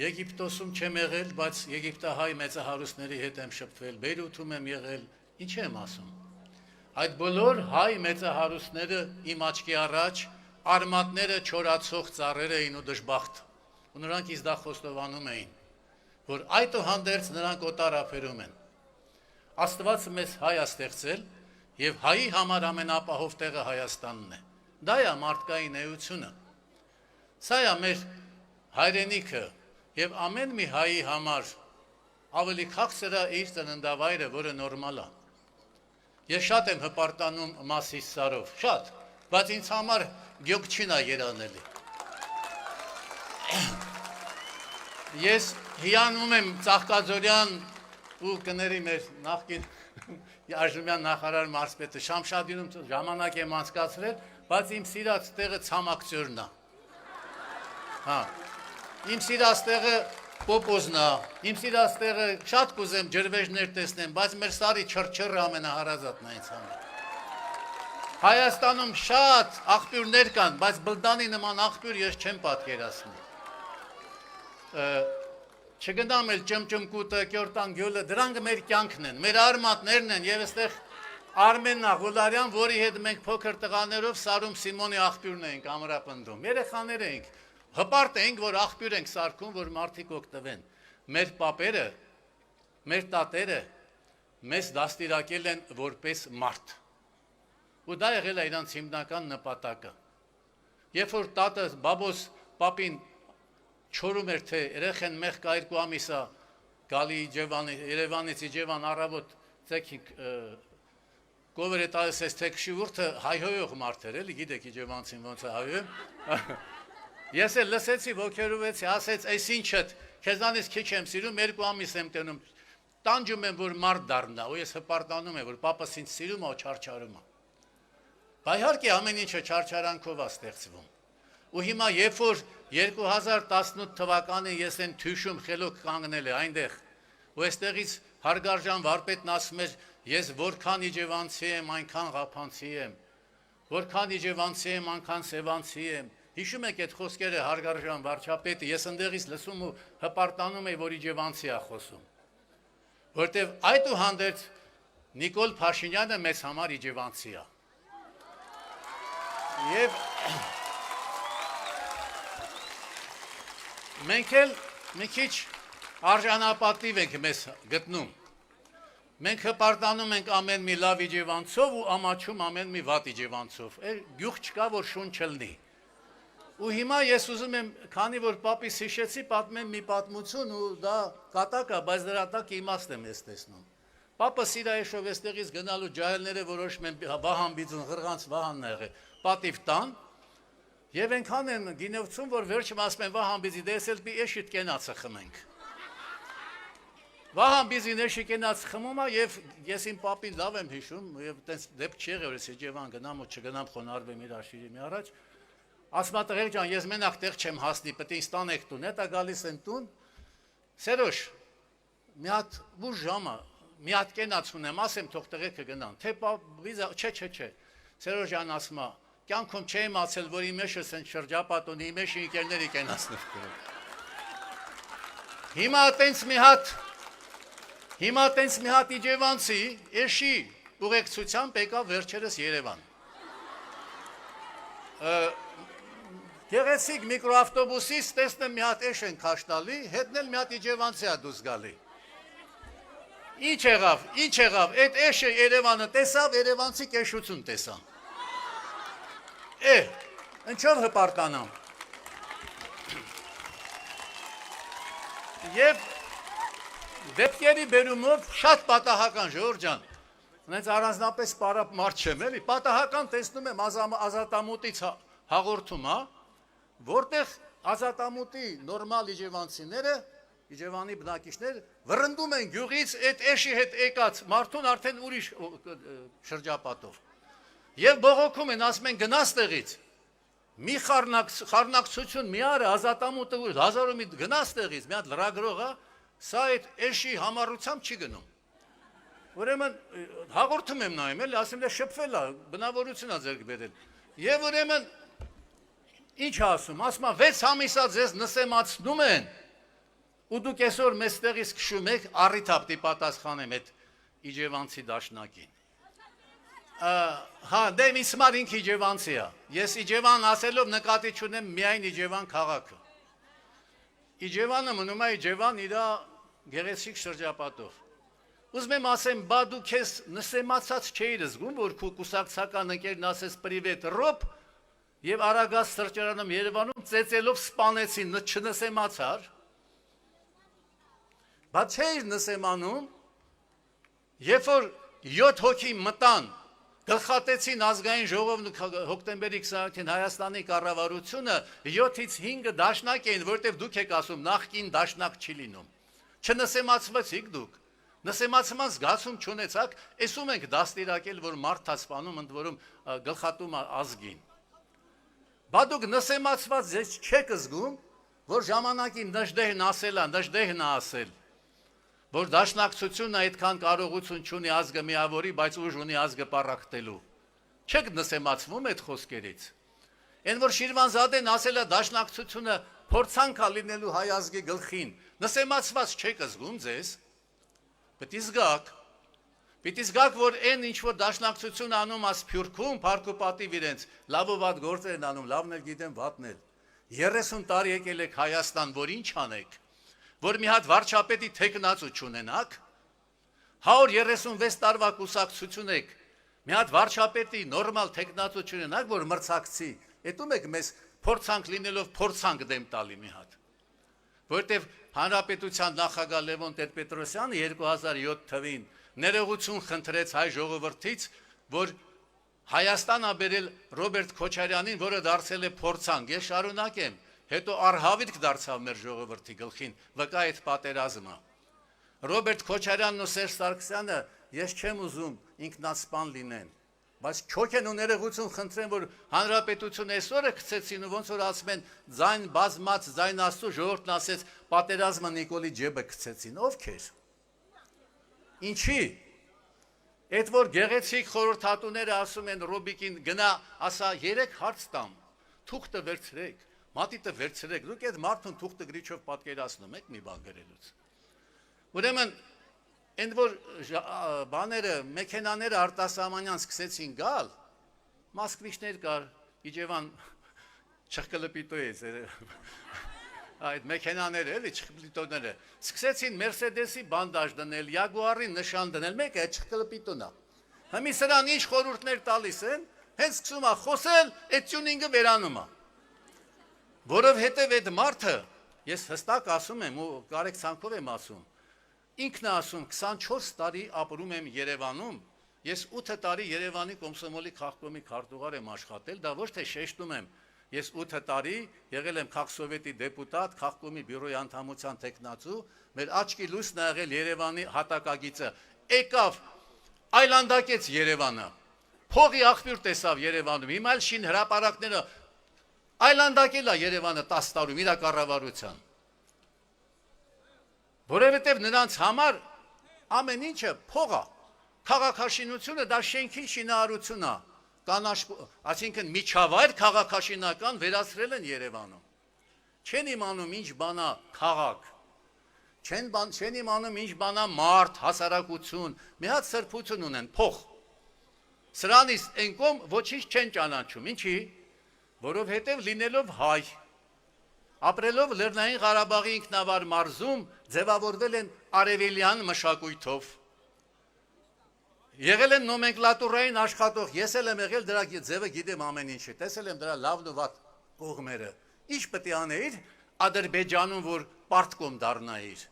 Speaker 5: Եգիպտոսում չեմ եղել բայց եգիպտահայ մեծահարուստների հետ եմ շփվել Բեյրութում եմ եղել ինչ եմ ասում Այդ բոլոր հայ մեծահարուստները իմ աչքի առաջ արմատները չորացող ծառեր էին ու դժբախտ ու նրանք ինձ դա խոստովանում էին որ այդուհանդերձ նրանք օտարափերում են Աստված մեզ հայ է ստեղծել եւ հայի համար ամենապահով տեղը Հայաստանն է դա է մարդկային էությունը սա է մեր հայրենիքը եւ ամեն մի հայի համար ավելի քաղցր է իր ծննդավայրը որը նորմալ է Ես շատ եմ հպարտանում Մասիս Սարով, շատ, բայց ինձ համար գյոկչին է երանելի։ Ես հիանում եմ Ծաղկաձորյան ու կների մեր նախկին Արժումյան նախարար մարզպետը Շամշադինում ժամանակ եմ անցկացրել, բայց իմ սիրած տեղը ցամաքձորն է։ Հա։ Իմ սիրած տեղը Պոպոզն է, իմ սիրած տեղը շատ կուզեմ ջրվեժներ տեսնեմ, բայց մեր սարի չրչրը ամենահարազատն է ինձ համար։ Հայաստանում շատ աղբյուրներ կան, բայց բլդանի նման աղբյուր ես չեմ պատկերացնի։ Չգնամ էլ ճմճմկուտը, կյորտան գյոլը, դրանք մեր կյանքն են, մեր արմատներն են եւ այստեղ Արմեն Նաղոլարյան, որի հետ մենք փոքր տղաներով Սարում Սիմոնի աղբյուրն էինք ամրապնդում։ Երեխաներ էինք, հպարտ էինք, որ աղբյուր ենք սարքում, որ մարդիկ օգտվեն։ Մեր պապերը, մեր տատերը մեզ դաստիարակել են որպես մարդ։ Ու դա եղել է իրանց հիմնական նպատակը։ Երբ որ տատս բաբոս պապին չորում էր, թե երեխեն մեղք 2 ամիս է գալի Երևանից Իջևան առավոտ ցեքիկ Կովերը տալիս ես թեքշի ուրթը հայհոյող մարդ էր, էլի գիտեք Իջևանցին ոնց է հայհոյում։ Ես էլ լսեցի, ոգերովեցի, ասեց, այս ինչը, քեզանից քիչ եմ սիրում, 2 ամիս եմ տենում, տանջում եմ, որ մարդ դառնա, ու ես հպարտանում եմ, որ պապս ինձ սիրում է ու չարչարում է։ Բա իհարկե ամեն ինչը չարչարանքով է ստեղծվում։ Ու հիմա երբ որ 2018 թվականին ես են Թյուշում խելոք կանգնել է այնտեղ, ու այստեղից Հարգարժան վարպետն ասում էր, ես որքան իջևանցի եմ, այնքան ղափանցի եմ, որքան իջևանցի եմ, այնքան սևանցի եմ։ Հիշում եք այդ խոսքերը Հարգարժան վարչապետը, ես ընդեղից լսում ու հպարտանում եմ, որ իջևանցի է խոսում։ Որտեվ այդուհանդերձ Նիկոլ Փաշինյանը մեզ համար իջևանցի է։ Եվ մենք էլ մի քիչ արժանապատիվ ենք մեզ գտնում։ Մենք հպարտանում ենք ամեն մի լավ իջևանցով ու ամաչում ամեն մի վատ իջևանցով։ Գյուղ չկա, որ շուն չլնի։ Ու հիմա ես ուզում եմ, քանի որ պապիս հիշեցի, պատմեմ մի պատմություն ու դա կատակ է, բայց դրա տակ իմաստ եմ ես տեսնում։ Պապը Սիրայեշով էստեղից գնալու ջահելները որոշում են Վահան Բիձուն, Ղրղանց Վահանն ա եղել։ պատիվ տան, եւ այնքան են գինովցում, որ վերջում ասում են Վահան բիզի դեսել պի էշիտ կենացը խմենք։ Վահան բիզի նեշի կենաց խմում է եւ ես իմ պապին լավ եմ հիշում եւ տենց դեպք չի եղել, ես Եջևան գնամ ու չգնամ խոնարհվեմ իր աշիրի մի առաջ։ Ասում է տղեկ ջան, ես մենակ տեղ չեմ հասնի, պետք է ինձ տանեք տուն, հետա գալիս են տուն։ Սերոշ, մի հատ ուժ ժամը, մի հատ կենաց ունեմ, ասեմ թող տղեկը գնան, թե վիզա, չէ։ Սերոշ ջան ասում է, կյանքում չեմ ացել, որ իմ մեջս են շրջապատ ունի, իմ մեջի ընկերների կենաց նվկել։ Հիմա տենց մի հատ իջևանցի, էշի ուղեկցությամբ եկավ վերջերս Երևան։ Գեղեցիկ միկրոավտոբուսից տեսնեմ մի հատ էշ են քաշտալի, հետնել մի հատ իջևանցի է դուրս գալի։ Ինչ եղավ, այդ էշը Երևանը տեսավ, երևանցի կեշություն տեսա։ Ինչով հպարտանամ։ Եվ դեպքերի բերումով շատ պատահական Ժողովուրդ ջան, հենց առանձնապես պարապ մարդ չեմ էլի, պատահական տեսնում եմ ազատամուտից հաղորդում, որտեղ ազատամուտի նորմալ իջևանցիները, իջևանի բնակիչներ վռնդում են գյուղից այդ էշի հետ եկած մարդուն արդեն ուրիշ շրջապատով։ Եվ բողոքում են, ասում են գնաս տեղից, մի խառնակցություն մի արը ազատամուտը հազարով մի գնաս տեղից, մի հատ լրագրող է, սա այդ էշի համառությամբ չի գնում։ Ուրեմն հաղորդում եմ նայում, էլի ասում եմ շփվել է, բնավորություն է ձեռք բերել։ Եվ ուրեմն ինչ ասում, ասում է 6 ամիսա ձեզ նսեմացնում են, ու դուք այսօր մեզ տեղից քշում եք, առիթապտի պատասխանեմ այդ իջևանցի դաշնակին։ Հա, դե միսմար ինքը իջևանցի է։ Ես իջևան ասելով նկատի չունեմ միայն իջևան քաղաքը։ Իջևանը մնում է իջևան իր գեղեցիկ շրջապատով։ Ուզում եմ ասեմ, բա դու քեզ նսեմացած չէիր զգում, որ քո կուսակցական ընկերն ասես պրիվետ ռոբ եւ Արագած սրճարանում Երևանում ծեծելով սպանեցին, չնսեմացար։ Բա չէիր նսեմանում, երբ որ 7 հոգի մտան, գլխատեցին ազգային ժողովն հոկտեմբերի 20-ին Հայաստանի կառավարությունը 7-ից 5-ը դաշնակ էին, որտեղ դուք եք ասում նախկին դաշնակ չի լինում։ Չնսեմացվեցիք դուք։ Նսեմացման զգացում չունեցաք, էսում ենք դաստիարակել, որ մարդ է սպանում, ընդ որում գլխատում ազգին։ Բա դուք նսեմացված չեք զգում, որ ժամանակին Նժդեհն ասել, որ դաշնակցությունը այդքան կարողություն չունի ազգը միավորի, բայց ուժ ունի ազգը պառակտելու։ Չեք նսեմացվում այդ խոսքերից։ Այն որ Շիրվանզադեն ասել է դաշնակցությունը փորձանք է լինելու հայ ազգի գլխին, նսեմացված չեք զգում ձեզ։ Պիտի զգաք, որ այն ինչ որ դաշնակցությունը անում է Սփյուռքում, Փառք ու պատիվ իրենց, լավ ու վատ գործեր են անում, լավն էլ գիտեն, վատն էլ։ 30 տարի եկել եք Հայաստան, որ ինչ անեք, որ մի հատ վարչապետի թեկնածու չունենաք, 136 տարվա կուսակցություն եք, մի հատ վարչապետի նորմալ թեկնածու չունենաք, որ մրցակցի, էտում եք մեզ փորձանք լինելով փորձանք դեմ տալի մի հատ, որտեվ Հանրապետության նախագահ Լևոն Տեր-Պետրոսյանը 2007 թվին ներողություն խնդրեց հայ ժողովրդից, որ Հայաստանը բերել Ռոբերտ Քոչարյանին, որը դարձել է փորձանք, ես շարունակեմ, հետո արհավիրք դարձավ մեր ժողովրդի գլխին, վկա այդ պատերազմը։ Ռոբերտ Քոչարյանն ու Սերժ Սարգսյանը ես չեմ ուզում ինքնասպան լինեն, բայց չոք են ու ներողություն խնդրեն, որ հանրապետությունը այսօրը գցեցին ու ոնց որ ասում են ձայն բազմած, ձայն աստծո, ժողովուրդն ասեց պատերազմը Նիկոլի ջեբը գցեցին, ովքեր։ Ինչի։ Այդ որ գեղեցիկ խորհրդատուները ասում են Ռոբիկին գնա, ասա 3 հարց տամ, թուղթը վերցրեք, մատիտը վերցրեք, դուք այդ մարդուն թուղթը գրիչով պատկերացնում եք մի բան գրելուց։ Ուրեմն Ընդ որ բաները, մեքենաները արտասահմանյան սկսեցին գալ, Մոսկվիչներ կար, Իջևան չխկլպիտո է, այդ մեքենաները, էլի չխկլպիտոները, սկսեցին Մերսեդեսի բանդաժ դնել, Յագուարի նշան դնել, մեկը այդ չխկլպիտոն է։ Հիմի սրան ինչ խորհուրդներ տալիս են, հենց սկսում է խոսել, այդ տյունինգը վերանում է։ Որովհետև այդ մարդը, ես հստակ ասում եմ ու կարեկցանքով եմ ասում, ինքն է ասում 24 տարի ապրում եմ Երևանում Ես 8 տարի Երևանի Կոմսոմոլի քաղաքոմի քարտուղար եմ աշխատել, դա ոչ թե շեշտում եմ։ Ես 8 տարի եղել եմ քաղաքսովետի դեպուտատ, քաղաքոմի բյուրոյի անդամության տեխնացու, մեր աչքի լույսն ա եղել Երևանի հատակագիծը։ Եկավ այլանդակեց Երևանը։ Փողի աղբյուր տեսավ Երևանում։ Հիմա էլ շին հրապարակները այլանդակել է Երևանը 10 տարում իր կառավարության։ Որովհետև նրանց համար ամեն ինչը փող է։ Քաղաքաշինությունը դա շենքի շինարարություն է, այսինքն միջավայր քաղաքաշինական վերացրել են Երևանում։ Չեն իմանում ինչ բան է քաղաք, չեն իմանում ինչ բան է մարդ, հասարակություն, մի հատ սրբություն ունեն, փող։ Սրանից են կողմ ոչինչ չեն ճանաչում, ինչի, որովհետև լինելով հայ, ապրելով Լեռնային Ղարաբաղի ինքնավար մարզում, ձևավորվել են արևելյան մշակույթով։ Եղել են նոմենկլատուրային աշխատող, ես էլ եմ եղել դրա ձևը գիտեմ ամեն ինչի, տեսել եմ դրա լավն ու վատ կողմերը։ Ինչ պետք է աներ Ադրբեջանում, որ պարտկոմ դառնայիր։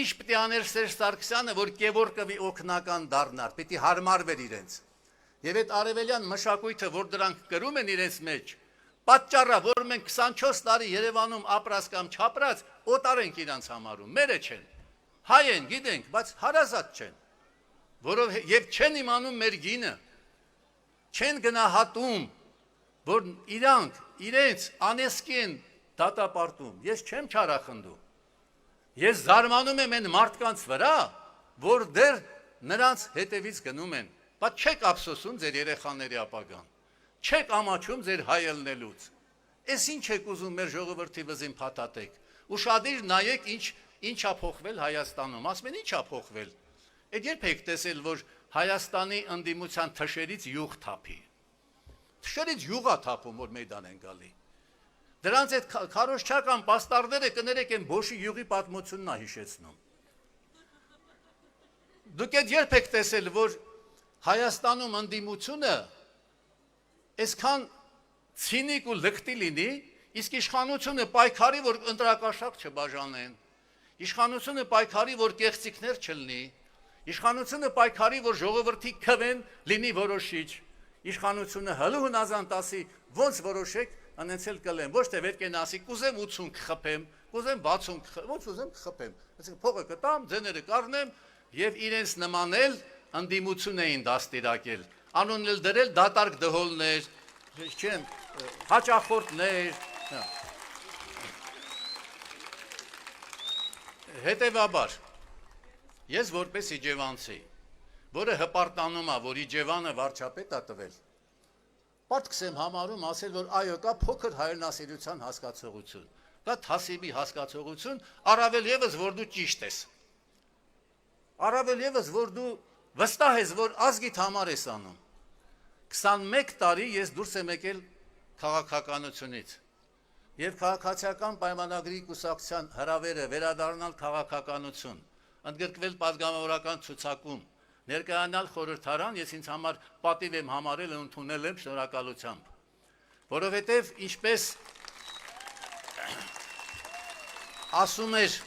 Speaker 5: Ինչ պետք է աներ Սերժ Սարգսյանը, որ Կևորկովի օգնական դառնար, պետք է հարմարվեր իրենց։ Եվ այդ արևելյան մշակույթը, որ դրանք կրում են իրենց մեջ, պատճառը, որ մենք 24 տարի Երևանում ապրած կամ չապրած, օտար ենք իրանց համարում, մերը չեն։ Հայ են, գիտենք, բայց հարազատ չեն։ Եվ չեն իմանում մեր գինը, չեն գնահատում, որ իրանք իրենց անեսկի են դատապարտում, ես չեմ չարախնդում, ես զարմանում եմ են մարդկանց վրա, որ դեր նրանց հետևից գնում են, բայց չեք ափսոսում ձեր երեխաների ապագան, չեք ամաչում ձեր հայ ելնելուց, ես ինչ եք ուզում մեր ժողովրդի վզին փաթաթեք, ուշադիր նայեք ինչ ա փոխվել Հայաստանում, ասում են ինչ ա փոխվել, Այդ երբ եք տեսել, որ Հայաստանի ընդդիմության թշերից յուղ թափի։ Թշերից յուղ է թափում, որ մեյդան են գալի։ Դրանց այդ քարոզչական պաստառները կներեք են Բոշի յուղի պատմությունն է հիշեցնում։ Դուք այդ երբ եք տեսել, որ Հայաստանում ընդդիմությունը այսքան ցինիկ ու լկտի լինի, իսկ իշխանությունը պայքարի, որ ընտրակաշառք չբաժանեն, իշխանությունը պայքարի, որ կեղծիքներ չլինի, իշխանությունը պայքարի, որ ժողովրդի քվեն լինի որոշիչ, իշխանությունը հլու հնազանդ ասի, ոնց որոշեք, անեցել կլեմ, ոչ թե պետք է ասի, կուզեմ 80 կխփեմ, կուզեմ 60 կխփեմ, ոնց ուզեմ կխփեմ, այսինքն փողը կտամ, ձեները կառնեմ եւ իրենց նմանել ընդդիմություն էին դաստիարակել, անուննել դրել դատարկ դհոլներ, չեմ, հաճախորդներ, հետևաբար Ես որպես իջևանցի, որը հպարտանում է, որ Իջևանը վարչապետ է տվել, պատկս եմ համարում ասել, որ այո, կա փոքր հայրենասիրության հասկացողություն, կա թասիբի հասկացողություն, առավել ևս, որ դու ճիշտ ես, առավել ևս, որ դու վստահ ես, որ ազգիդ համար ես անում, 21 տարի ես դուրս եմ եկել քաղաքականությունից, և քաղաքացիական պայմանագրի կուսակցության հրավերը վերադառնալ քաղաքականություն, ընդգրկվել պատգամավորական ցուցակում, ներկայանալ խորհրդարան, ես ինձ համար պատիվ եմ համարել ու ընդունել եմ շնորհակալությամբ, որովհետև ինչպես ասում էր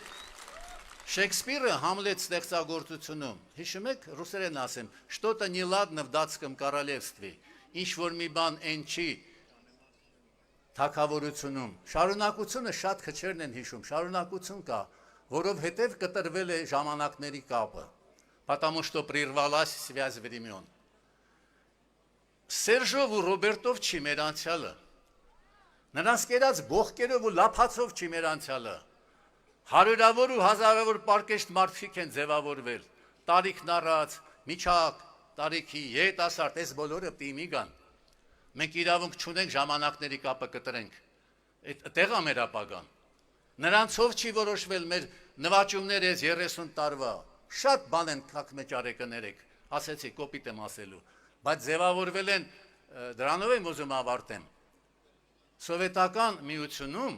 Speaker 5: Շեքսպիրը Համլետ ստեղծագործությունում, հիշում եք, ռուսերեն ասեմ, что-то неладно в датском королевстве, ինչ որ մի բան այն չի թագավորությունում, շարունակությունը շատ քչերն են հիշում, շարունակություն կա, որովհետև կտրվել է ժամանակների կապը, потому что прервалась связь времен. Սերժով ու Ռոբերտով չի մեր անցյալը, նրանց կերած բողկերով ու լափացով չի մեր անցյալը, հարյուրավոր ու հազարավոր պարկեշտ մարդիկ են ձևավորվել, տարիքն առած, միջակ, տարիքի, երիտասարդ, այս բոլորը պիտի գան, մենք իրավունք չունենք ժամանակների կապը կտրենք, այդտեղ է մեր ապագան, նրանցով չի որոշվել մեր նվաճումները 30 տարվա, շատ բան են կակ մեջ արեկը ներեք, ասեցի, կոպիտ եմ ասելու, բայց ձևավորվել են, դրանով եմ ուզում ավարտեմ, սովետական միությունում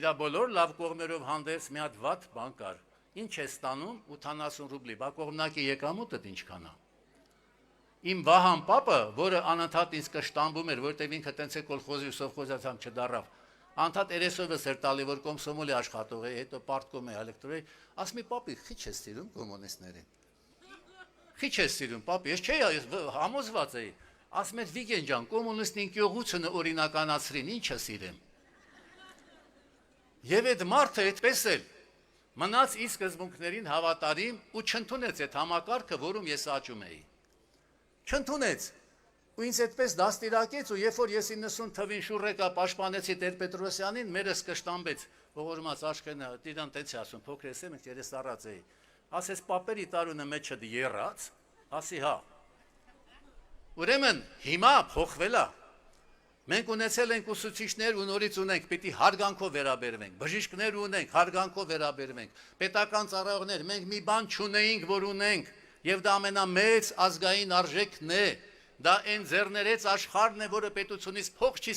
Speaker 5: իրա բոլոր լավ կողմերով հանդես մի հատ վատ բան կար, ինչ է ստանում 80 ռուբլի, բա կողմնակի եկամուտդ ինչքան է։ Իմ Վահան պապը, որը անընդհատ ինձ կշտամբում էր, որտեղ ինքը տենց է կոլխոզի ու սովխոզացամ չդարավ, Անթատ երեսովս էր տալի, որ կոմսոմոլի աշխատող է, հետո պարտկոմ է, էլեկտրոյի, ասմի պապի, խիչ ես սիրում կոմունիստներին, Քիչ է սիրում, պապ, ես չէի համոզված էի։ Ասում էր Վիգեն ջան, կոմունիստին կյողությունը օրինականացրին, ինչը սիրեմ։ Եվ այդ մարդը այդպես էլ մնաց իր սկզբունքներին հավատարիմ ու չընդունեց այդ համակարգը, որում ես աճում էի։ Չընդունեց։ Ու ինձ այդպես դաստիարակեց, ու երբ որ ես 90 թվին շուռ եկա պաշտպանեցի Տեր-Պետրոսյանին, մերս կշտամբեց, ողորմած Աշխենը, դիդան տենց է ասում, փոքր ես եմ, երես առած էի։ Ասես պապերի տարունը մեջը եռած, ասի հա։ Ուրեմն հիմա փոխվել է։ Մենք ունեցել ենք ուսուցիչներ ու նորից ունենք, պիտի հարգանքով վերաբերվենք, բժիշկներ ունենք, հարգանքով վերաբերվենք, պետական ծառայողներ, մենք մի բան չունեինք, որ ունենք, եւ դա ամենամեծ ազգային արժեքն է, դա այն ձեռներեց աշխարհն է, որը պետությունից փող չի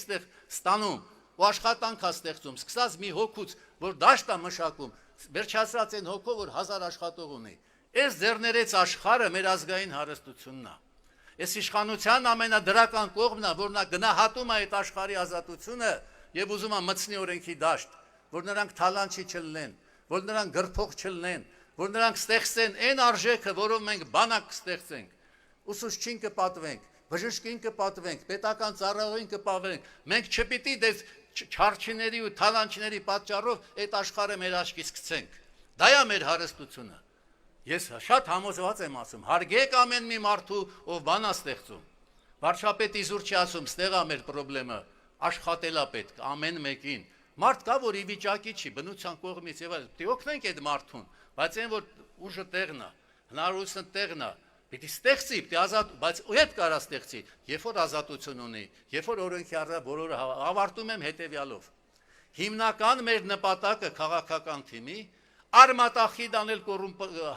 Speaker 5: ստանում, ու աշխատանք է ստեղծում, սկսած մի հոգուց, որ դաշտ է մշակում, վերջացած այն հոգով, որ 1000 աշխատող ունի։ Այս ձեռներեց աշխարհը մեր ազգային հարստությունն է։ Այս իշխանության ամենադրական կողմն է, որ նա գնահատում է այդ աշխարհի ազատությունը եւ ուզում է մտցնի օրենքի դաշտ, որ նրանք թալանչի չլինեն, որ նրանք գրփող չլինեն, որ նրանք ստեղծեն այն արժեքը, որով մենք բանակ կստեղծենք, ուսուցչին կպատվենք, բժշկին կպատվենք, պետական ծառայողին կպատվենք, մենք չպիտի դες չարչիների ու թալանչիների պատճառով այդ աշխարհը մեր աչքից գցենք։ Դա է մեր հարստությունը։ Ես շատ համոզված եմ ասում, հարգեք ամեն մի մարդու, ով բան է ստեղծում։ Վարչապետ իզուր չի ասում, ստեղ է մեր խնդրեմը, աշխատել է պետք ամեն մեկին։ Մարդ կա, որ ի վիճակի չի, բնության կողմից եւ այլ, պիտի օգնենք այդ մարդուն, բայց այն որ ուժը տեղն է, հնարավորությունը տեղն է, պիտի ստեղծի, պիտի ազատ, բայց ո՞դ կարա ստեղծի, երբ որ ազատություն ունի, երբ որ օրենքի առջև բոլորը ավարտում եմ հետեւյալով։ Հիմնական մեր նպատակը քաղաքական թիմի արմատախիլ անել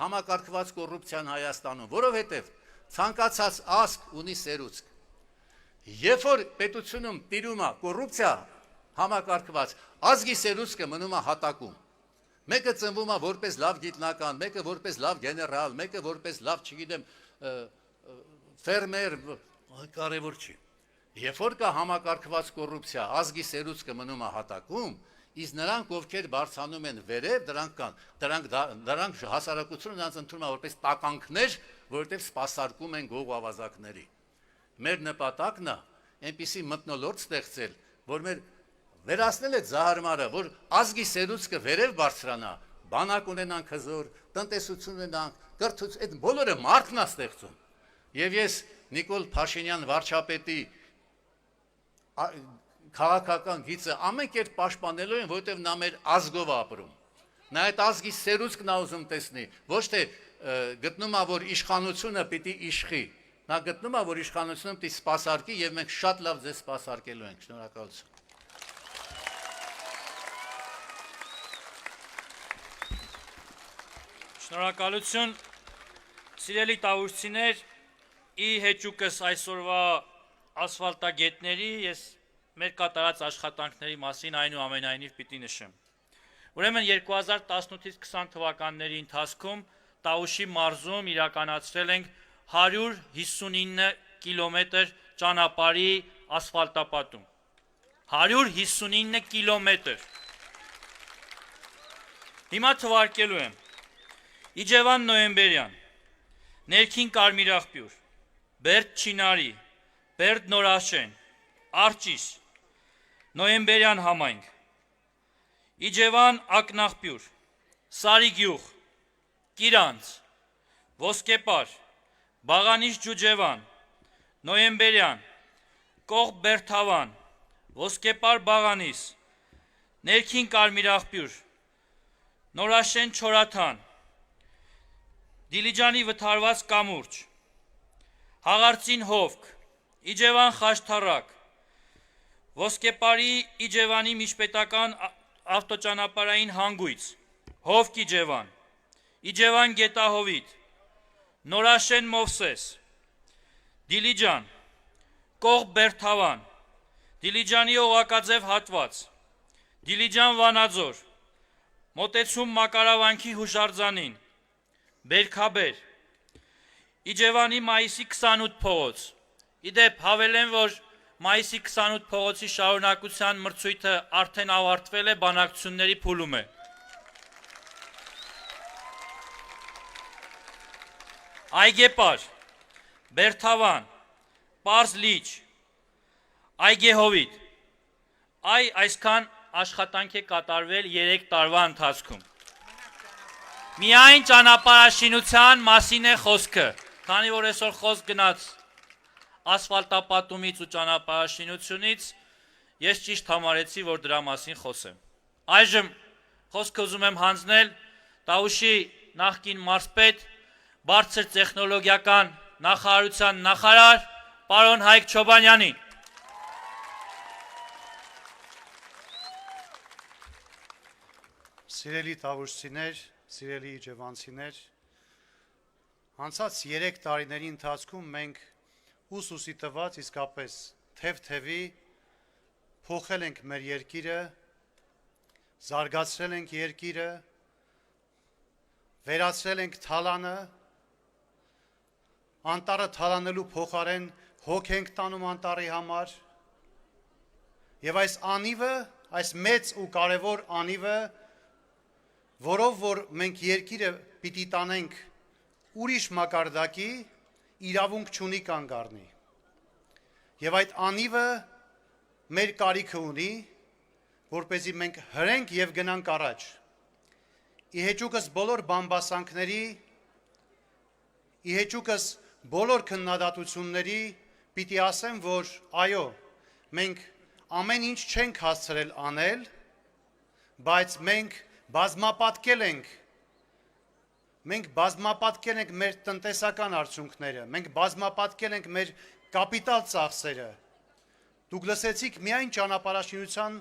Speaker 5: համակարգված կոռուպցիան Հայաստանում, որովհետև ցանկացած ազգ ունի սերուցք։ Երբ որ պետությունում տիրում է կոռուպցիա համակարգված, ազգի սերուցքը մնում է հատակում։ Մեկը ծնվում է որպես լավ գիտնական, մեկը որպես լավ գեներալ, մեկը որպես լավ, չգիտեմ, ֆերմեր, կարևոր չի։ Երբ որ կա համակարգված կոռուպցիա, ազգի սերուցքը մնում է հատակում, իսկ նրանք, ովքեր բարձանում են վերև, դրանք կան, դրանք հասարակությունը նրանց ընդունում է որպես տականքներ, որովհետև սպասարկում են գող ավազակների։ Մեր նպատակն է այնպիսի մթնոլորտ ստեղծել, որ մեր վերացնել այդ զահարմարը, որ ազգի սերուցքը վերև բարձրանա, բանակ ունենանք հզոր, տնտեսություն ունենանք, կրթություն, այդ բոլորը մարդն է ստեղծում։ Եվ ես Նիկոլ Փաշինյան վարչապետի քաղաքական գիծը ամեն կերպ պաշտպանելու են, որովհետև նա մեր ազգով ապրում։ Նա այդ ազգի սերուցքն է ուզում տեսնի, ոչ թե գտնում է, որ իշխանությունը պիտի իշխի։ Նա գտնում է, որ իշխանությունը պիտի սպասարկի եւ մենք շատ լավ ձեզ սպասարկելու ենք։ Շնորհակալություն։
Speaker 1: Շնորհակալություն, սիրելի տավուշցիներ, ի հեճուկս այսօրվա ասֆալտագետների ես մեր կատարած աշխատանքների մասին այնուամենայնիվ պիտի նշեմ։ Ուրեմն 2018-ից 20 թվականների ընթացքում Տավուշի մարզում իրականացրել ենք 159 կիլոմետր ճանապարհի ասֆալտապատում։ 159 կիլոմետր։ Հիմա թվարկելու եմ։ Իջևան Նոյեմբերյան, Ներքին Կարմիրաղբյուր, Բերդ Չինարի, Բերդ Նորաշեն, Արջիս, Նոյեմբերյան համայնք, Իջևան Ակնաղբյուր, Սարիգյուղ, Կիրանց, Ոսկեպար, Բաղանիշ Ջուջևան, Նոյեմբերյան, Կողբ Բերթավան, Ոսկեպար Բաղանիս, Ներքին Կարմիրաղբյուր, Նորաշեն Չորաթան, Դիլիջանի վթարված կամուրջ, Հաղարծին հովք, Իջևան Խաշթառակ, Ոսկեպարի Իջևանի միջպետական ավտոճանապարհային հանգույց, Հովք Իջևան, Իջևան Գետահովիտ, Նորաշեն Մովսես, Դիլիջան, Կողբ Բերթավան, Դիլիջանի օղակաձև հատված, Դիլիջան Վանաձոր, մոտեցում Մակարավանքի հուշարձանին, Բերքաբեր, Իջևանի մայիսի 28 փողոց։ Իդեպ հավելեմ, որ մայիսի 28 փողոցի շարունակության մրցույթը արդեն ավարտվել է, բանակցությունների փուլում է։ Այգեպար, Բերթավան, Պարզ լիճ, Այգեհովիտ, այսքան աշխատանք է կատարվել 3 տարվա ընթացքում։ Միայն ճանապարհաշինության մասին է խոսքը, քանի որ այսօր խոսք գնաց ասֆալտապատումից ու ճանապարհաշինությունից, ես ճիշտ համարեցի, որ դրա մասին խոսեմ։ Այժմ խոսքը ուզում եմ հանձնել Տավուշի նախկին մարզպետ, բարձր տեխնոլոգիական նախարարության նախարար պարոն Հայկ Չոբանյանին։
Speaker 6: Սիրելի Տավուշցիներ, սիրելի իջևանցիներ, անցած 3 տարիների ընթացքում մենք ուսուսի տված իսկապես թև-թևի փոխել ենք մեր երկիրը, զարգացրել ենք երկիրը, վերացրել ենք թալանը, անտառը թալանելու փոխարեն հոգ ենք տանում անտառի համար, եւ այս անիվը, այս մեծ ու կարևոր անիվը, որով որ մենք երկիրը պիտի տանենք ուրիշ մակարդակի, իրավունք չունի կանգ առնի։ Եվ այդ անիվը մեր կարիքը ունի, որպեսզի մենք հրենք եւ գնանք առաջ։ Իհեճուկս բոլոր բամբասանքների, իհեճուկս բոլոր քննադատությունների պիտի ասեմ, որ այո, մենք ամեն ինչ չենք հասցրել անել, բայց մենք բազմապատկել ենք մեր տնտեսական արդյունքները, մենք բազմապատկել ենք մեր կապիտալ ծախսերը։ Դուք լսեցիք միայն ճանապարհաշինության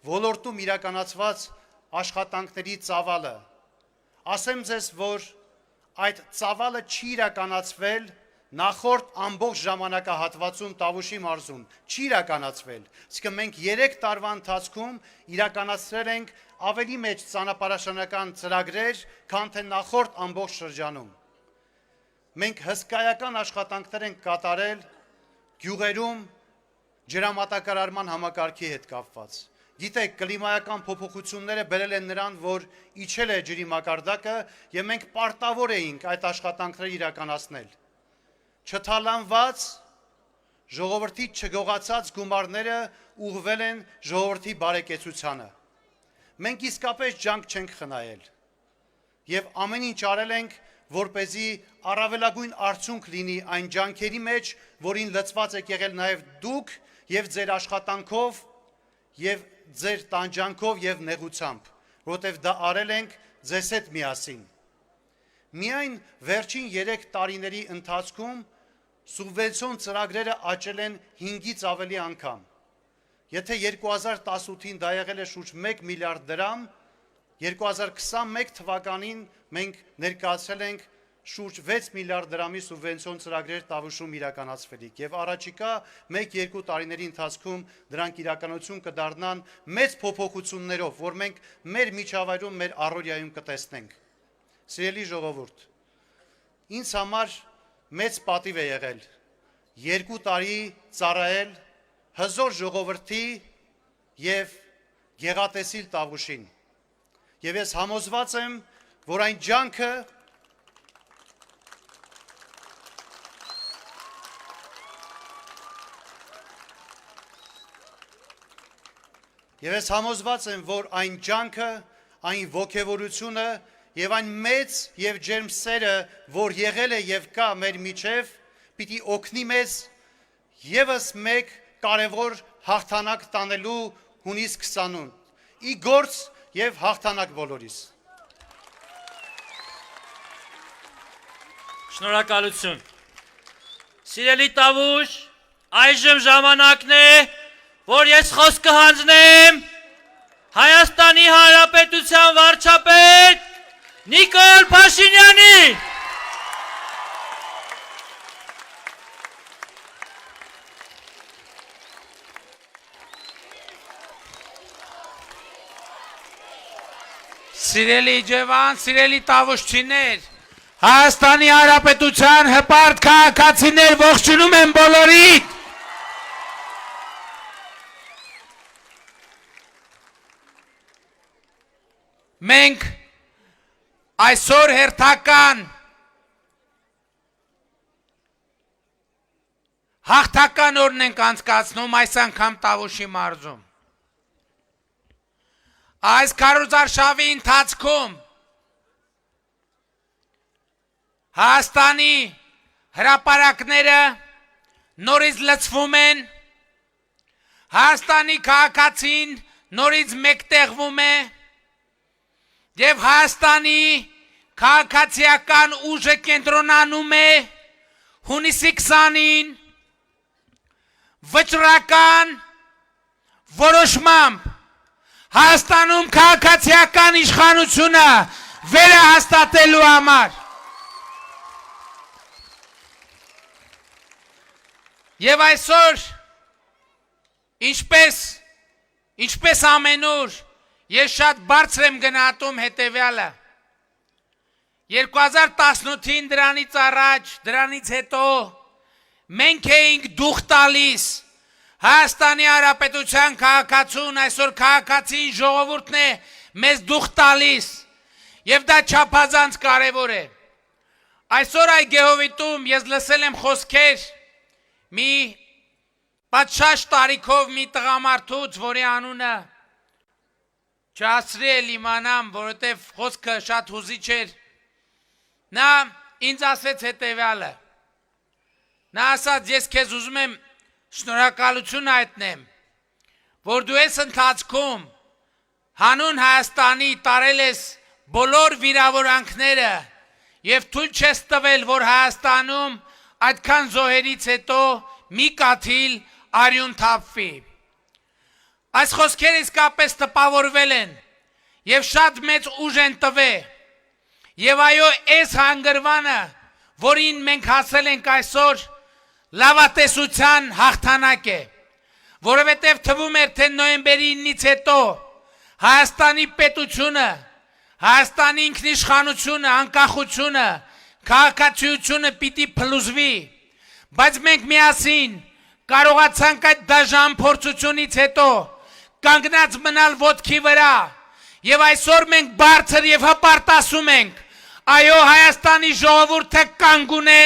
Speaker 6: ոլորտում իրականացված աշխատանքների ծավալը։ Ասեմ ձեզ, որ այդ ծավալը չի իրականացվել նախորդ ամբողջ ժամանակահատվածում Տավուշի մարզում, չի իրականացվել։ Իսկ մենք 3 տարվա ընթացքում իրականացրել ենք ավելի մեծ ճանապարհաշինական ծրագրեր, քան թե նախորդ ամբողջ շրջանում։ Մենք հսկայական աշխատանքներ ենք կատարել գյուղերում ջրամատակարարման համակարգի հետ կապված։ Գիտեք, կլիմայական փոփոխությունները բերել են նրան, որ իջել է ջրի մակարդակը, եւ մենք պարտավոր էինք այդ աշխատանքները իրականացնել։ Չթալանված, ժողովրդի չգողացած գումարները ուղղվել են ժողովրդի բարեկեցությանը։ Մենք իսկապես ջանք չենք խնայել եւ ամեն ինչ արել ենք, որպեսզի առավելագույն արդյունք լինի այն ջանքերի մեջ, որին լծված եք եղել նաեւ դուք եւ ձեր աշխատանքով եւ ձեր տանջանքով եւ նեղությամբ, որովհետեւ դա արել ենք ձեզ հետ միասին։ Միայն վերջին 3 տարիների ընթացքում սուբվենցիոն ծրագրերը աճել են 5-ից ավելի անգամ։ Եթե 2018-ին դա եղել է շուրջ 1 միլիարդ դրամ, 2021 թվականին մենք ներկայացրել ենք շուրջ 6 միլիարդ դրամի սուբվենցիոն ծրագրեր Տավուշում իրականացվելիք եւ առաջիկա 1-2 տարիների ընթացքում դրանք իրականություն կդառնան մեծ փոփոխություններով, որ մենք մեր միջավայրում, մեր առօրյայում կտեսնենք։ Սիրելի ժողովուրդ, ինձ համար մեծ պատիվ է եղել 2 տարի ծառայել հզոր ժողովրդի եւ գեղատեսիլ Տավուշին։ Եվ ես համոզված եմ, որ այն ջանքը այն ջանքը, այն ոգևորությունը եւ այն մեծ եւ ջերմ սերը, որ եղել է եւ կա մեր միջև, պիտի օգնի մեզ եւս մեկ կարևոր հաղթանակ տանելու հունիս 20-ին։ Ի գործ եւ հաղթանակ բոլորիս։
Speaker 1: Շնորհակալություն։ Սիրելի Տավուշ, այժմ ժամանակն է, որ ես խոսքը հանձնեմ Հայաստանի Հանրապետության վարչապետ Նիկոլ Փաշինյանին։
Speaker 7: Սիրելի Իջևան, սիրելի Տավուշցիներ, Հայաստանի Հանրապետության հպարտ քաղաքացիներ, ողջունում եմ բոլորիդ։ Մենք այսօր հերթական հաղթական օրն ենք անցկացնում այս անգամ Տավուշի մարզում։ Այս քարոզարշավի ընթացքում Հայաստանի հրապարակները նորից լցվում են, Հայաստանի քաղաքացին նորից մեկտեղվում է եւ Հայաստանի քաղաքացիական ուժը կենտրոնանում է հունիսի 20-ին վճռական որոշմամբ Հայաստանում քաղաքացիական իշխանությունը վերահաստատելու համար։ Եվ այսօր ինչպես ամենուր ես շատ բարձր եմ գնահատում հետևյալը 2018-ին դրանից առաջ, դրանից հետո մենք էինք դուխ տալիս Հայաստանի Հանրապետության քաղաքացուն, այսօր քաղաքացին ժողովուրդն է մեզ դուխ տալիս եւ դա չափազանց կարեւոր է։ Այսօր այ Գեհովիտում ես լսել եմ խոսքեր մի պատշաճ տարիքով մի տղամարդուց, որի անունը չասրի էլ իմանամ, որովհետև խոսքը շատ հուզիչ էր, նա ինձ ասեց հետևյալը, նա ասաց, ես քեզ ուզում եմ շնորհակալություն հայտնեմ, որ դու ես ընթացքում հանուն Հայաստանի տարել ես բոլոր վիրավորանքները եւ թույլ չես տվել, որ Հայաստանում այդքան զոհերից հետո մի կաթիլ արյուն թափվի։ Այս խոսքերը իսկապես տպավորվել են եւ շատ մեծ ուժ են տվել։ Եվ այո, այս հանգրվանը, որին մենք հասել ենք այսօր, լավատեսության հաղթանակ է, որովհետև թվում էր, թե նոյեմբերի 9-ից հետո Հայաստանի պետությունը, Հայաստանի ինքնիշխանությունը, անկախությունը, քաղաքացիությունը պիտի փլուզվի, բայց մենք միասին կարողացանք այդ դաժան փորձությունից հետո կանգնած մնալ ոտքի վրա եւ այսօր մենք բարձր եւ հպարտ ասում ենք, այո, Հայաստանի ժողովուրդը կանգուն է,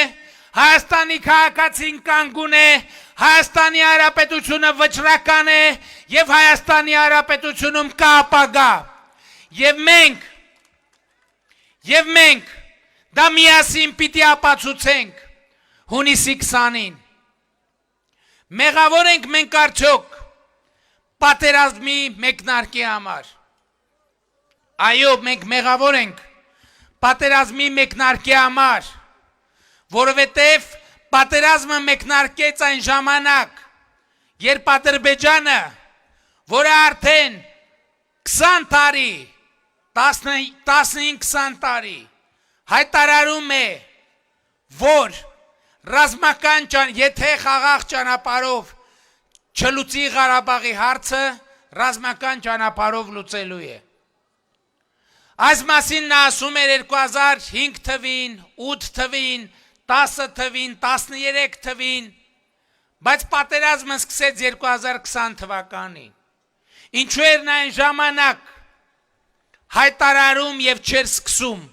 Speaker 7: Հայաստանի քաղաքացին կանգուն է, Հայաստանի Հանրապետությունը վճռական է եւ Հայաստանի Հանրապետությունում կա ապագա։ Եվ մենք դա միասին պիտի ապացուցենք հունիսի 20-ին։ Մեղավոր ենք մենք արդյոք պատերազմի մեկնարկի համար։ Այո, մենք մեղավոր ենք պատերազմի մեկնարկի համար, որովհետև պատերազմը մեկնարկեց այն ժամանակ, երբ Ադրբեջանը, որը արդեն 20 տարի, 15-20 տարի հայտարարում է, որ ռազմական եթե խաղաղ ճանապարհով չլուծի Ղարաբաղի հարցը, ռազմական ճանապարհով լուծելու է։ Այս մասին նա ասում էր 2005 թվին, 8 թվին, 10 թվին, 13 թվին, բայց պատերազմը սկսեց 2020 թվականին։ Ինչու էր նա այն ժամանակ հայտարարում եւ չէր սկսում։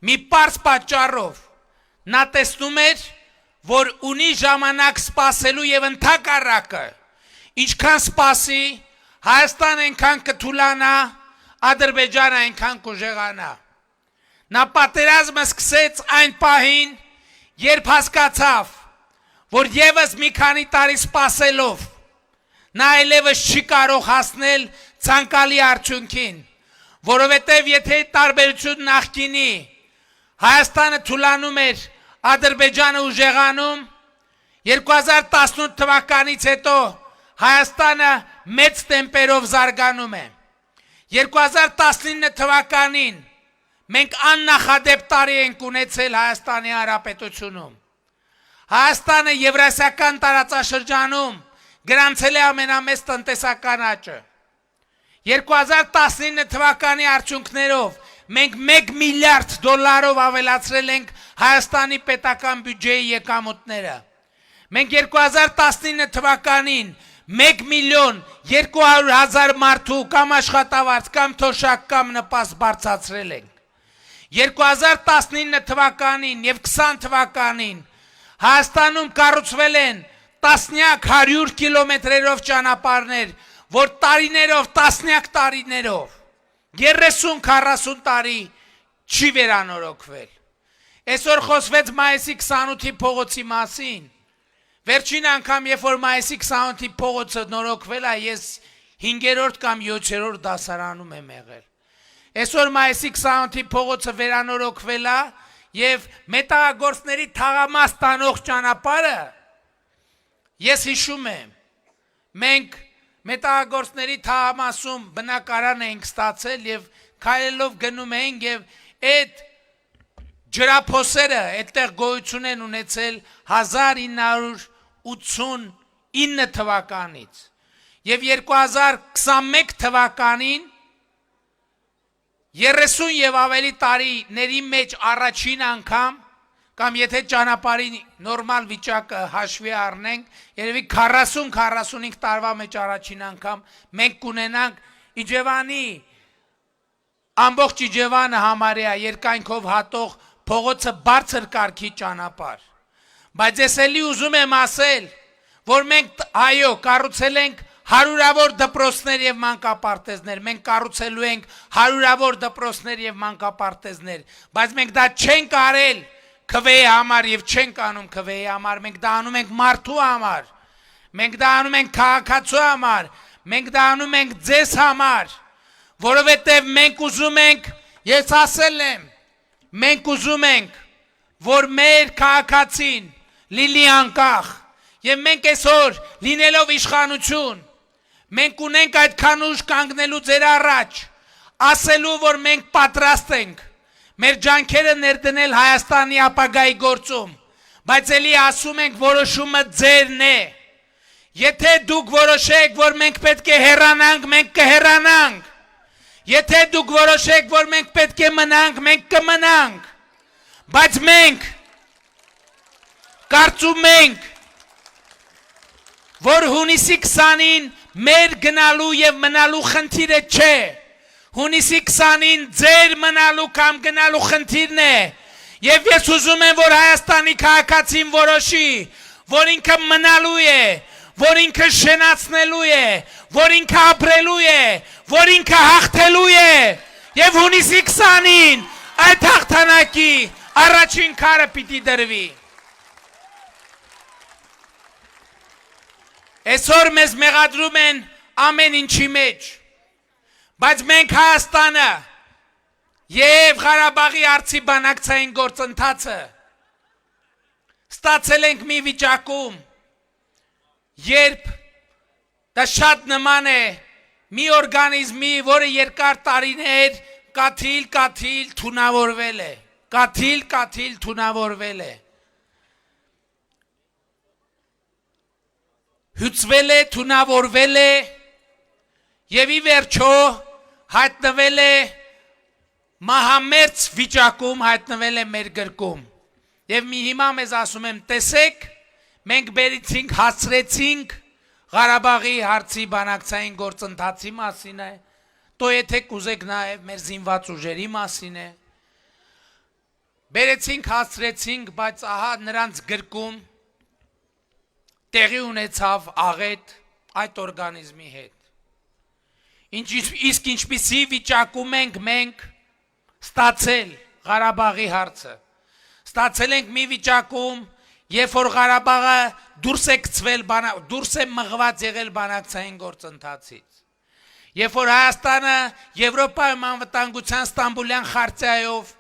Speaker 7: Մի պարզ պատճառով նա տեսնում էր, որ ունի ժամանակ սպասելու եւ ընդհակառակը, ինչքան սպասի, Հայաստան այնքան կթուլանա, Ադրբեջանը այնքան կուժեղանա։ Նա պատերազմը սկսեց այն պահին, երբ հասկացավ, որ եւս մի քանի տարի սպասելով նա այլևս չի կարող հասնել ցանկալի արդյունքին, որովհետև եթե տարբերություն նախկինի Հայաստանը թուլանում էր, Ադրբեջանը ուժեղանում, 2018 թվականից հետո Հայաստանը մեծ տեմպերով զարգանում է։ 2019 թվականին մենք աննախադեպ տարի ենք ունեցել Հայաստանի Հանրապետությունում։ Հայաստանը Եվրասիական տարածաշրջանում գրանցել է ամենամեծ տնտեսական աճը։ 2019 թվականի արդյունքներով մենք $1 միլիարդ ավելացրել ենք Հայաստանի պետական բյուջեի եկամուտները։ Մենք 2019 թվականին 1,200,000 մարդու կամ աշխատավարձ, կամ թոշակ, կամ նպաստ բարձրացրել ենք։ 2019 թվականին եւ 20 թվականին Հայաստանում կառուցվել են տասնյակ 100 կիլոմետրերով ճանապարհներ, որ տարիներով, տասնյակ տարիներով 30-40 տարի չի վերանորոգվել։ Այսօր խոսվեց մայիսի 28-ի փողոցի մասին։ Վերջին անգամ, երբ որ մայիսի 28-ի փողոցը նորոգվել է, ես 5-րդ կամ 7-րդ դասարանում եմ եղել։ Այսօր մայիսի 28-ի փողոցը վերանորոգվել է եւ մետաղագործների թաղամաս տանող ճանապարհը ես հիշում եմ, մենք մետաղագործների թաղամասում բնակարան էինք ստացել եւ քայլելով գնում էինք եւ այդ ջրափոսերը այդտեղ գոյություն են ունեցել 1989 թվականից եւ 2021 թվականին 30 եւ ավելի տարիների մեջ առաջին անգամ կամ եթե ճանապարհի նորմալ վիճակը հաշվի առնենք, երևի 40-45 տարվա մեջ առաջին անգամ մենք կունենանք Իջևանի ամբողջ Իջևանը համարյա երկայնքով հատող փողոցը բարձր կարգի ճանապարհ։ Բայց ես էլի ուզում եմ ասել, որ մենք այո, կառուցել ենք հարյուրավոր դպրոցներ եւ մանկապարտեզներ, մենք կառուցելու ենք հարյուրավոր դպրոցներ եւ մանկապարտեզներ, բայց մենք դա չենք արել քվեի համար եւ չենք անում քվեի համար, մենք դա անում ենք մարդու համար, մենք դա անում ենք քաղաքացու համար, մենք դա անում ենք ձեզ համար, որովհետեւ մենք ուզում ենք, ես ասել եմ, մենք ուզում ենք, որ մեր քաղաքացին լինի անկախ եւ մենք այսօր լինելով իշխանություն մենք ունենք այդքան ուժ կանգնելու ձեր առաջ, ասելու, որ մենք պատրաստ ենք մեր ջանքերը ներդնել Հայաստանի ապագայի գործում, բայց էլի ասում ենք որոշումը ձերն է։ Եթե դուք որոշեք, որ մենք պետք է հեռանանք, մենք կհեռանանք։ Եթե դուք որոշեք, որ մենք պետք է մնանք, մենք կմնանք։ Բայց մենք կարծում ենք, որ հունիսի 20-ին մեր գնալու եւ մնալու խնդիրը չէ։ Հունիսի 20-ին ձեր մնալու կամ գնալու խնդիրն է։ Եվ ես ուզում եմ, որ Հայաստանի քաղաքացին որոշի, որ ինքը մնալու է, որ ինքը շենացնելու է, որ ինքը ապրելու է, որ ինքը հաղթելու է։ Եվ հունիսի 20-ին այդ հաղթանակի առաջին քարը պիտի դրվի։ Այսօր մեզ մեղադրում են ամեն ինչի մեջ, բայց մենք Հայաստանը եւ Ղարաբաղի հարցի բանակցային գործընթացը ստացել ենք մի վիճակում, երբ դա շատ նման է մի օրգանիզմի, որը երկար տարիներ կաթիլ թունավորվել է, կաթիլ թունավորվել է, հյուծվել է, թունավորվել է եւ ի վերջո հայտնվել է մահամերձ վիճակում, հայտնվել է մեր գրկում։ Եվ մի հիմա մեզ ասում եմ, տեսեք, մենք բերեցինք, հասցրեցինք Ղարաբաղի հարցի բանակցային գործընթացի մասին է, տո եթե կուզեք նաեւ մեր զինված ուժերի մասին է։ Բերեցինք, հասցրեցինք, բայց ահա նրանց գրկում տեղի ունեցավ աղետ այդ օրգանիզմի հետ։ Իսկ ինչպիսի վիճակում ենք մենք ստացել Ղարաբաղի հարցը։ Ստացել ենք մի վիճակում, երբ որ Ղարաբաղը դուրս է գցվել, դուրս է մղված եղել բանակցային գործընթացից։ Երբ որ Հայաստանը Եվրոպայում անվտանգության Ստամբուլյան խարտիայով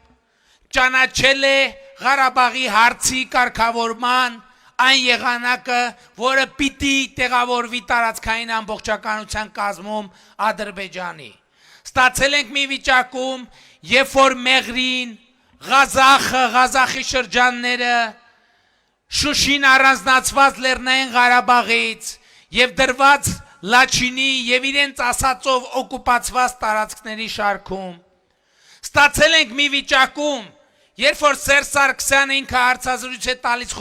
Speaker 7: ճանաչել է Ղարաբաղի հարցի կարգավորման այն եղանակը, որը պիտի տեղավորվի տարածքային ամբողջականության կազմում Ադրբեջանի։ Ստացել ենք մի վիճակում, երբ որ Մեղրին, Ղազախի շրջանները, Շուշին առանձնացված Լեռնային Ղարաբաղից եւ դրված Լաչինի եւ իրենց ասածով օկուպացված տարածքների շարքում։ Ստացել ենք մի վիճակում, երբ որ Սերժ Սարգսյանը ինքը հարցազրույց է տալիս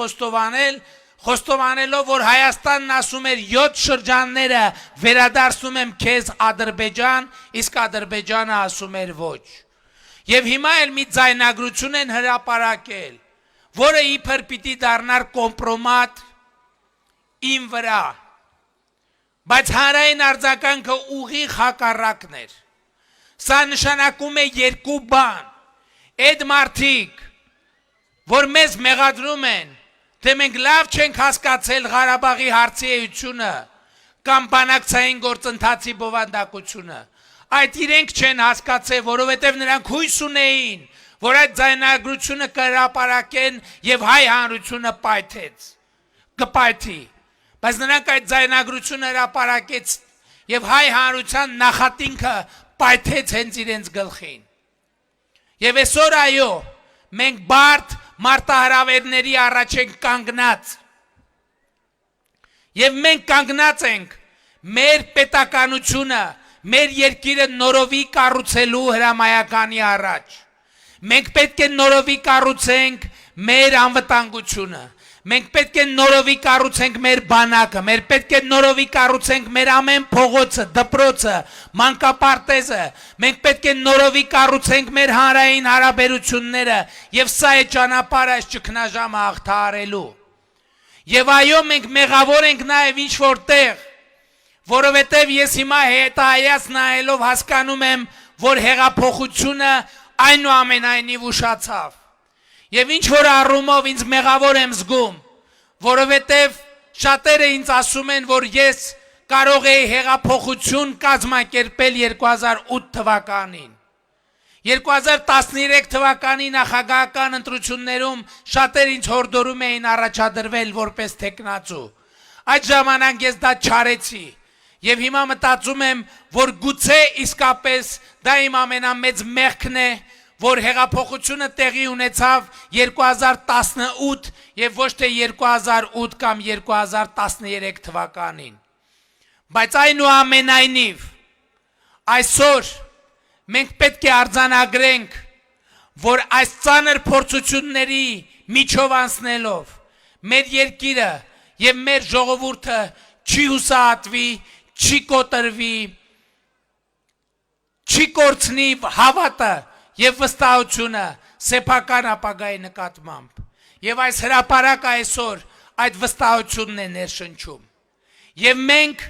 Speaker 7: խոստովանելով, որ Հայաստանն ասում էր 7 շրջանները վերադարձնում եմ քեզ Ադրբեջան, իսկ Ադրբեջանը ասում էր ոչ։ Եվ հիմա էլ մի ձայնագրություն են հրապարակել, որը իբր պիտի դառնար կոմպրոմատ իմ վրա, բայց հանրային արձագանքը ուղիղ հակառակն էր։ Սա նշանակում է երկու բան։ Այդ մարդիկ, որ մեզ մեղադրում են, թե մենք լավ չենք հասկացել Ղարաբաղի հարցի էությունը կամ բանակցային գործընթացի բովանդակությունը, այդ իրենք չեն հասկացել, որովհետև նրանք հույս ունեին, որ այդ ձայնագրությունը կհրապարակեն եւ հայ հանրությունը կպայթի, բայց նրանք այդ ձայնագրությունը հրապարակեց եւ հայ հանրության նախատինքը պայթեց հենց իրենց գլխին։ Եվ այսօր այո, մենք բարդ մարտահրավերների առաջ ենք կանգնած։ Եվ մենք կանգնած ենք մեր պետականությունը, մեր երկիրը նորովի կառուցելու հրամայականի առաջ։ Մենք պետք է նորովի կառուցենք մեր անվտանգությունը։ Մենք պետք է նորովի կառուցենք մեր բանակը, մեր պետք է նորովի կառուցենք մեր ամեն փողոցը, դպրոցը, մանկապարտեզը, մենք պետք է նորովի կառուցենք մեր հանրային հարաբերությունները, եւ սա է ճանապարհը այս ճգնաժամը հաղթահարելու։ Եվ այո, մենք մեղավոր ենք նաեւ ինչ որտեղ, որովհետեւ ես հիմա հետայաց նայելով հասկանում եմ, որ հեղափոխությունը այնուամենայնիվ ուշացավ։ Եվ ինչ որ առումով ինձ մեղավոր եմ զգում, որովհետև շատերը ինձ ասում են, որ ես կարող էի հեղափոխություն կազմակերպել 2008 թվականին։ 2013 թվականի նախագահական ընտրություններում շատեր ինձ հորդորում էին առաջադրվել որպես թեկնածու։ Այդ ժամանակ ես դա չարեցի եւ հիմա մտածում եմ, որ գուցե իսկապես դա իմ ամենամեծ մեղքն է, որ հեղափոխությունը տեղի ունեցավ 2018 եւ ոչ թե 2008 կամ 2013 թվականին։ Բայց այնուամենայնիվ այսօր մենք պետք է արձանագրենք, որ այս ծանր փորձությունների միջով անցնելով մեր երկիրը եւ մեր ժողովուրդը չի հուսահատվի, չի կոտրվի, չի կորցնի հավատը եւ վստահությունը սեփական ապագայի նկատմամբ։ Եվ այս հրապարակը այսօր այդ վստահությունն է ներշնչում։ Եվ մենք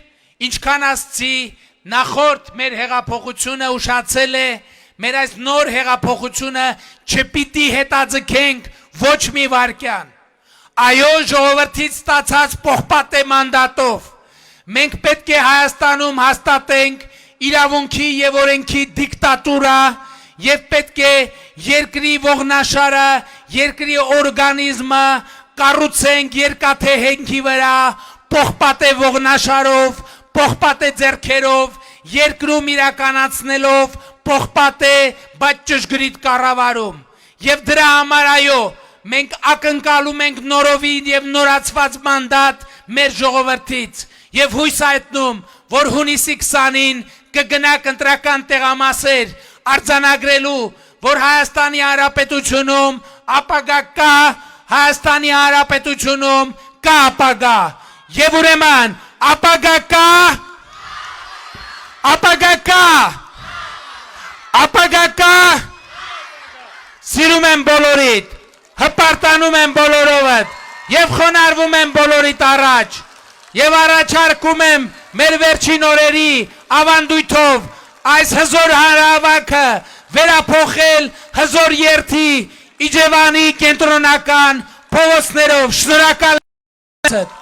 Speaker 7: ինչքան ասցի նախորդ մեր հեղափոխությունը ուշացել է, մեր այս նոր հեղափոխությունը չպիտի հետաձգենք ոչ մի վարքյան։ Այո, ժողովրդից ստացած պողպատե մանդատով մենք պետք է Հայաստանում հաստատենք իրավունքի եւ օրենքի դիկտատուրա եւ պետք է երկրի ողնաշարը, երկրի օրգանիզմը կառուցենք երկաթե հենքի վրա, պողպատե ողնաշարով, պողպատե ձեռքերով, երկրում իրականացնելով պողպատե, բայց ճշգրիտ կառավարում։ Եվ դրա համար այո, մենք ակնկալում ենք նորովին եւ նորացված մանդատ մեր ժողովրդից եւ հույս հայտնում, որ հունիսի 20-ին կգնաք ընտրական տեղամասեր արձանագրելու, որ Հայաստանի Հանրապետությունում ապագա կա, Հայաստանի Հանրապետությունում կա ապագա։ Եվ ուրեմն ապագա կա, ապագա կա, ապագա կա, սիրում եմ բոլորիդ, հպարտանում եմ բոլորովդ եւ խոնարհվում եմ բոլորիդ առաջ եւ առաջարկում եմ մեր վերջին օրերի ավանդույթով այս հզոր հանրահավաքը վերափոխել հզոր երթի Իջևանի կենտրոնական փողոցներով։ Շնորհակալ եմ։